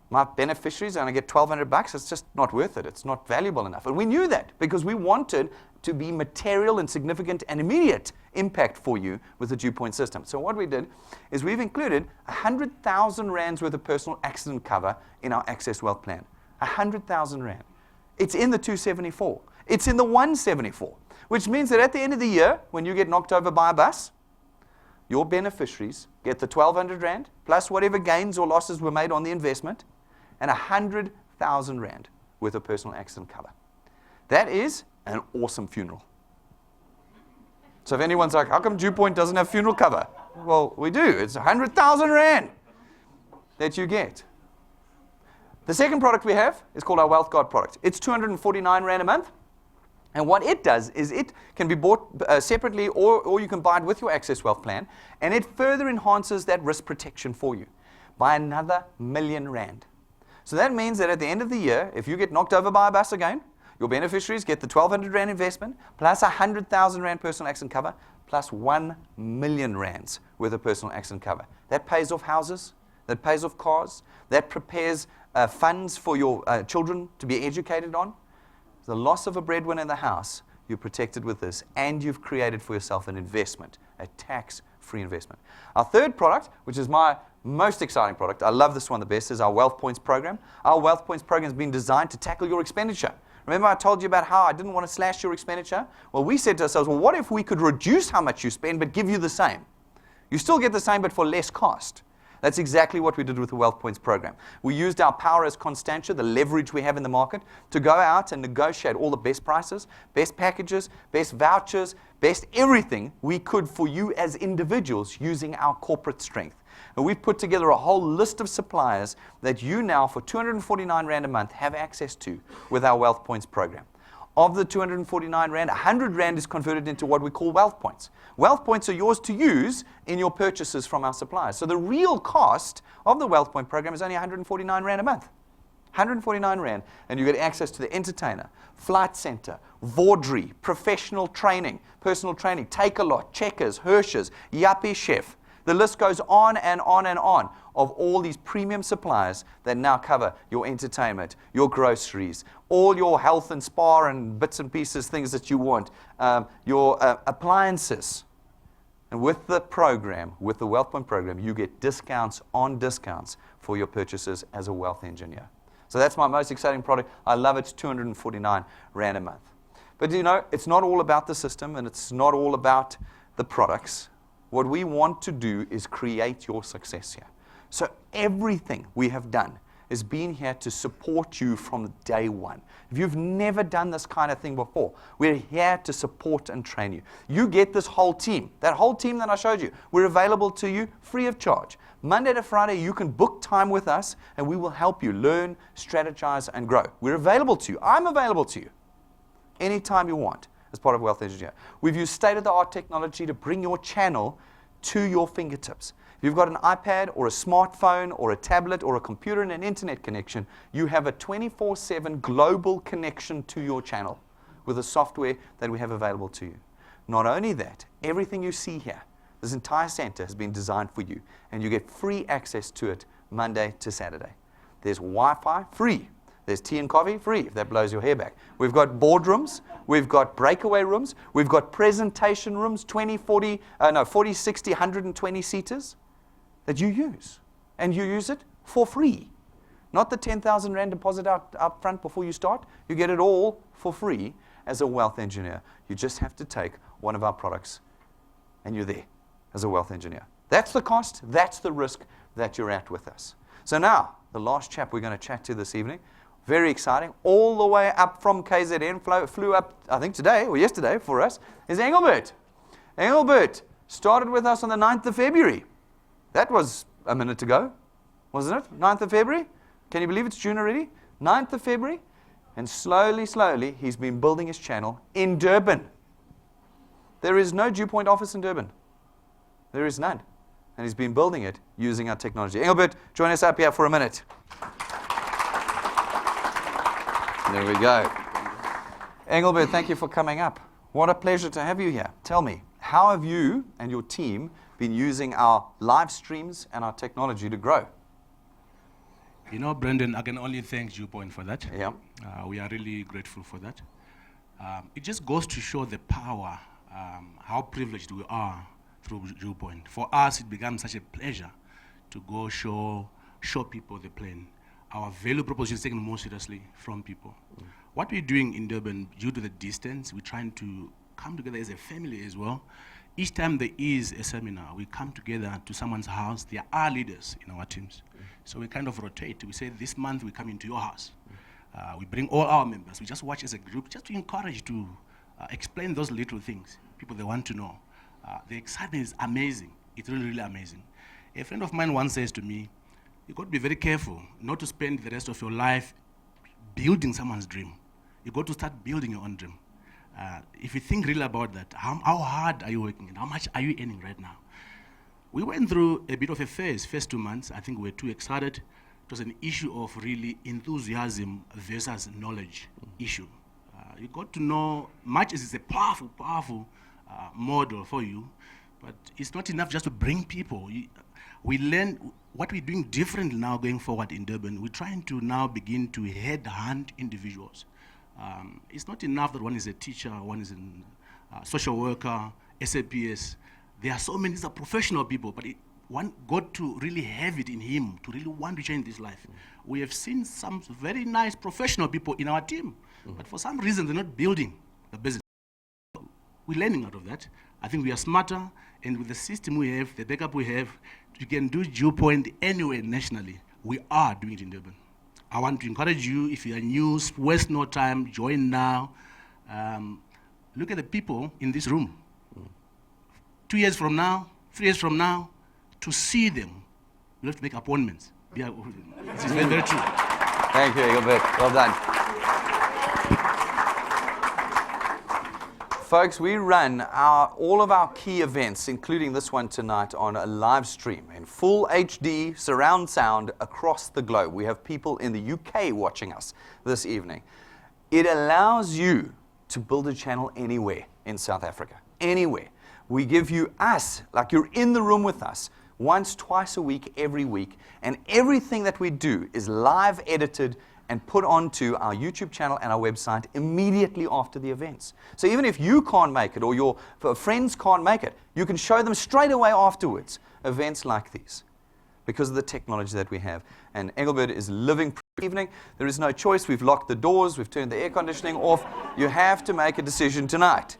my beneficiaries are going to get 1,200 bucks. It's just not worth it. It's not valuable enough. And we knew that because we wanted to be material and significant and immediate impact for you with the DuePoint system. So what we did is we've included 100,000 Rands worth of personal accident cover in our Access Wealth Plan. 100,000 Rand. It's in the 274. It's in the 174, which means that at the end of the year, when you get knocked over by a bus, your beneficiaries get the 1,200 Rand plus whatever gains or losses were made on the investment and 100,000 Rand worth of personal accident cover. That is an awesome funeral. So if anyone's like, how come DuePoint doesn't have funeral cover? Well, we do. It's 100,000 Rand that you get. The second product we have is called our Wealth Guard product. It's 249 Rand a month. And what it does is it can be bought separately or you can buy it with your Access Wealth Plan. And it further enhances that risk protection for you by another R1 million. So that means that at the end of the year, if you get knocked over by a bus again, your beneficiaries get the 1,200 Rand investment plus 100,000 Rand personal accident cover plus 1 million Rands worth of personal accident cover. That pays off houses, that pays off cars, that prepares funds for your children to be educated on. The loss of a breadwinner in the house, you're protected with this, and you've created for yourself an investment, a tax-free investment. Our third product, which is my most exciting product, I love this one the best, is our Wealth Points program. Our Wealth Points program has been designed to tackle your expenditure. Remember I told you about how I didn't want to slash your expenditure? Well, we said to ourselves, well, what if we could reduce how much you spend but give you the same? You still get the same but for less cost. That's exactly what we did with the Wealth Points program. We used our power as Constantia, the leverage we have in the market, to go out and negotiate all the best prices, best packages, best vouchers, best everything we could for you as individuals using our corporate strength. And we've put together a whole list of suppliers that you now, for 249 Rand a month, have access to with our Wealth Points program. Of the 249 Rand, 100 Rand is converted into what we call Wealth Points. Wealth Points are yours to use in your purchases from our suppliers. So the real cost of the Wealth Point program is only 149 Rand a month. 149 Rand, and you get access to the entertainer, flight center, Vaudry, professional training, personal training, Take-A-Lot, Checkers, Hershey's, Yappy Chef. The list goes on and on and on of all these premium suppliers that now cover your entertainment, your groceries, all your health and spa and bits and pieces, things that you want, your appliances. And with the program, with the Wealth Point program, you get discounts on discounts for your purchases as a wealth engineer. So that's my most exciting product. I love it. It's 249 Rand a month. But you know, it's not all about the system and it's not all about the products. What we want to do is create your success here. So everything we have done is been here to support you from day one. If you've never done this kind of thing before, we're here to support and train you. You get this whole team. That whole team that I showed you, we're available to you free of charge. Monday to Friday, you can book time with us and we will help you learn, strategize, and grow. We're available to you. I'm available to you anytime you want as part of Wealth Engineer. We've used state-of-the-art technology to bring your channel to your fingertips. If you've got an iPad or a smartphone or a tablet or a computer and an internet connection, you have a 24/7 global connection to your channel with the software that we have available to you. Not only that, everything you see here, this entire center has been designed for you, and you get free access to it Monday to Saturday. There's Wi-Fi, free. There's tea and coffee, free, if that blows your hair back. We've got boardrooms, we've got breakaway rooms, we've got presentation rooms, 40, 60, 120 seaters that you use. And you use it for free. Not the 10,000 Rand deposit up front before you start. You get it all for free as a wealth engineer. You just have to take one of our products and you're there as a wealth engineer. That's the cost, that's the risk that you're at with us. So now, the last chap we're going to chat to this evening, very exciting, all the way up from KZN, flew up, I think today or yesterday for us, is Engelbert. Engelbert started with us on the 9th of February. That was a minute ago, wasn't it? 9th of February? Can you believe it's June already? 9th of February. And slowly, he's been building his channel in Durban. There is no DuePoint office in Durban. There is none. And he's been building it using our technology. Engelbert, join us up here for a minute. There we go. Engelbert, thank you for coming up. What a pleasure to have you here. Tell me, how have you and your team been using our live streams and our technology to grow? You know, Brendan, I can only thank DuePoint for that. Yeah. We are really grateful for that. It just goes to show the power, how privileged we are through DuePoint. For us, it becomes such a pleasure to go show people the plane. Our value proposition is taken more seriously from people. What we're doing in Durban, due to the distance, we're trying to come together as a family as well. Each time there is a seminar, we come together to someone's house. There are leaders in our teams. So we kind of rotate. We say, this month we come into your house. We bring all our members. We just watch as a group, just to encourage to explain those little things, people they want to know. The excitement is amazing. It's really, really amazing. A friend of mine once says to me, you've got to be very careful not to spend the rest of your life building someone's dream. You've got to start building your own dream. If you think really about that, how hard are you working and how much are you earning right now? We went through a bit of a phase, first 2 months. I think we were too excited. It was an issue of really enthusiasm versus knowledge issue. You got to know, much as it's a powerful model for you, but it's not enough just to bring people. We learn what we're doing differently now going forward in Durban. We're trying to now begin to headhunt individuals. It's not enough that one is a teacher, one is a social worker, SAPS. There are so many, these are professional people, but one got to really have it in him, to really want to change this life. We have seen some very nice professional people in our team, but for some reason they're not building the business. We're learning out of that. I think we are smarter, and with the system we have, the backup we have, you can do DuePoint anywhere nationally. We are doing it in Durban. I want to encourage you, if you are new, waste no time, join now. Look at the people in this room. 2 years from now, 3 years from now, to see them, you have to make appointments. Yeah, this is very, very true. Thank you, Engelbert. Well done. Folks, we run all of our key events, including this one tonight, on a live stream in full HD surround sound across the globe. We have people in the UK watching us this evening. It allows you to build a channel anywhere in South Africa, anywhere. We give you us, like you're in the room with us, once, twice a week, every week, and everything that we do is live edited and put onto our YouTube channel and our website immediately after the events. So even if you can't make it or your friends can't make it, you can show them straight away afterwards events like these because of the technology that we have. And Engelbert is living proof. Evening, there is no choice. We've locked the doors. We've turned the air conditioning off. You have to make a decision tonight.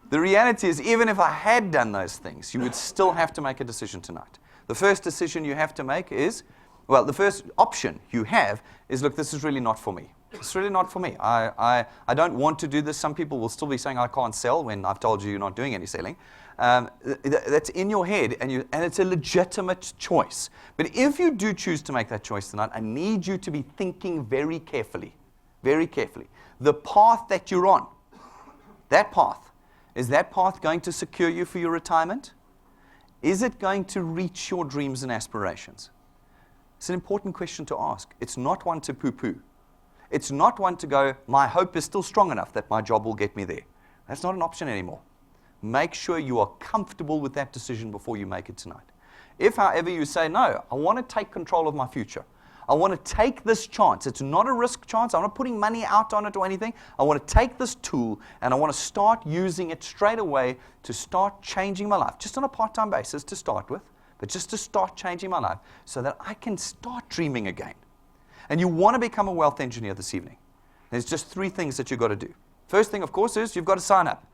The reality is, even if I had done those things, you would still have to make a decision tonight. The first decision you have to make is, well, the first option you have is, look, this is really not for me. It's really not for me. I don't want to do this. Some people will still be saying, I can't sell when I've told you you're not doing any selling. That's in your head, and it's a legitimate choice. But if you do choose to make that choice tonight, I need you to be thinking very carefully, the path that you're on, that path, is that path going to secure you for your retirement? Is it going to reach your dreams and aspirations? It's an important question to ask. It's not one to poo-poo. It's not one to go, my hope is still strong enough that my job will get me there. That's not an option anymore. Make sure you are comfortable with that decision before you make it tonight. If, however, you say, no, I want to take control of my future. I want to take this chance. It's not a risk chance. I'm not putting money out on it or anything. I want to take this tool and I want to start using it straight away to start changing my life. Just on a part-time basis to start with, but just to start changing my life so that I can start dreaming again. And you want to become a wealth engineer this evening. There's just 3 things that you've got to do. First thing, of course, is you've got to sign up.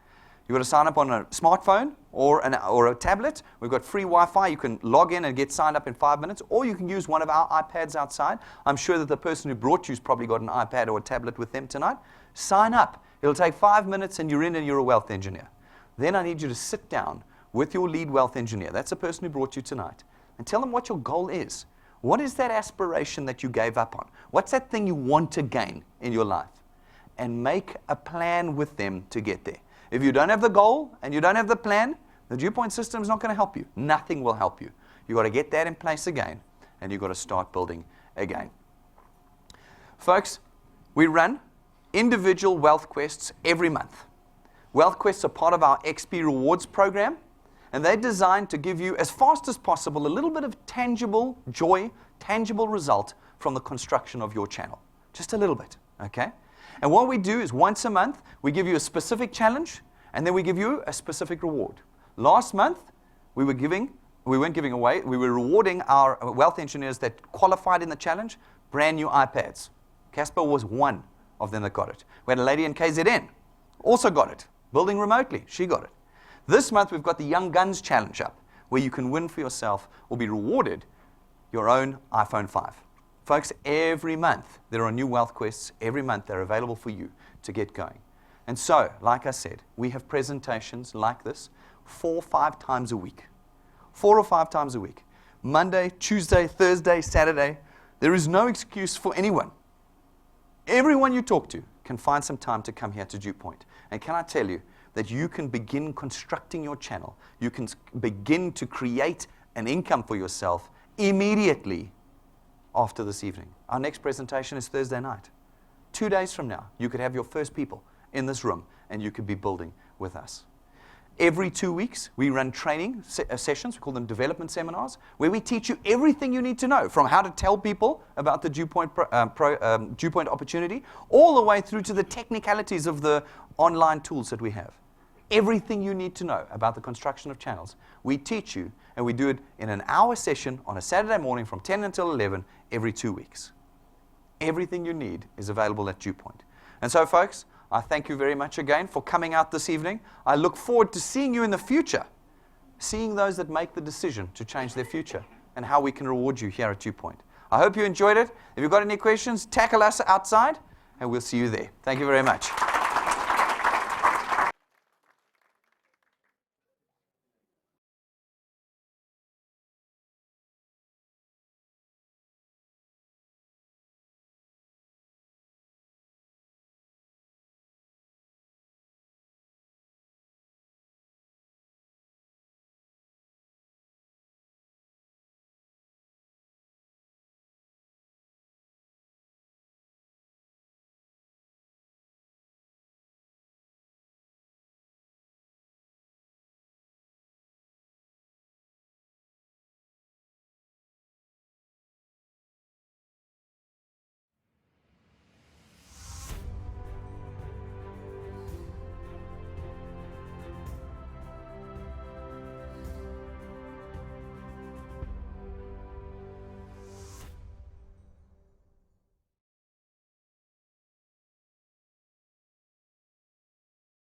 You've got to sign up on a smartphone or a tablet. We've got free Wi-Fi. You can log in and get signed up in 5 minutes, or you can use one of our iPads outside. I'm sure that the person who brought you's probably got an iPad or a tablet with them tonight. Sign up. It'll take 5 minutes and you're in and you're a wealth engineer. Then I need you to sit down with your lead wealth engineer. That's the person who brought you tonight. And tell them what your goal is. What is that aspiration that you gave up on? What's that thing you want to gain in your life? And make a plan with them to get there. If you don't have the goal and you don't have the plan, the DuePoint system is not going to help you. Nothing will help you. You've got to get that in place again, and you've got to start building again. Folks, we run individual wealth quests every month. Wealth quests are part of our XP Rewards program, and they're designed to give you, as fast as possible, a little bit of tangible joy, tangible result from the construction of your channel. Just a little bit, okay? And what we do is once a month, we give you a specific challenge, and then we give you a specific reward. Last month, we weren't giving away, we were rewarding our wealth engineers that qualified in the challenge, brand new iPads. Casper was one of them that got it. We had a lady in KZN, also got it. Building remotely, she got it. This month, we've got the Young Guns Challenge up, where you can win for yourself or be rewarded your own iPhone 5. Folks, every month, there are new wealth quests. Every month, they're available for you to get going. And so, like I said, we have presentations like this 4 or 5 times a week. 4 or 5 times a week. Monday, Tuesday, Thursday, Saturday. There is no excuse for anyone. Everyone you talk to can find some time to come here to DuePoint. And can I tell you that you can begin constructing your channel. You can begin to create an income for yourself immediately after this evening. Our next presentation is Thursday night. 2 days from now, you could have your first people in this room and you could be building with us. Every 2 weeks, we run training sessions, we call them development seminars, where we teach you everything you need to know, from how to tell people about the DuePoint opportunity, all the way through to the technicalities of the online tools that we have. Everything you need to know about the construction of channels, we teach you, and we do it in an hour session on a Saturday morning from 10 until 11 every 2 weeks. Everything you need is available at DuePoint. And so, folks, I thank you very much again for coming out this evening. I look forward to seeing you in the future, seeing those that make the decision to change their future and how we can reward you here at DuePoint. I hope you enjoyed it. If you've got any questions, tackle us outside, and we'll see you there. Thank you very much.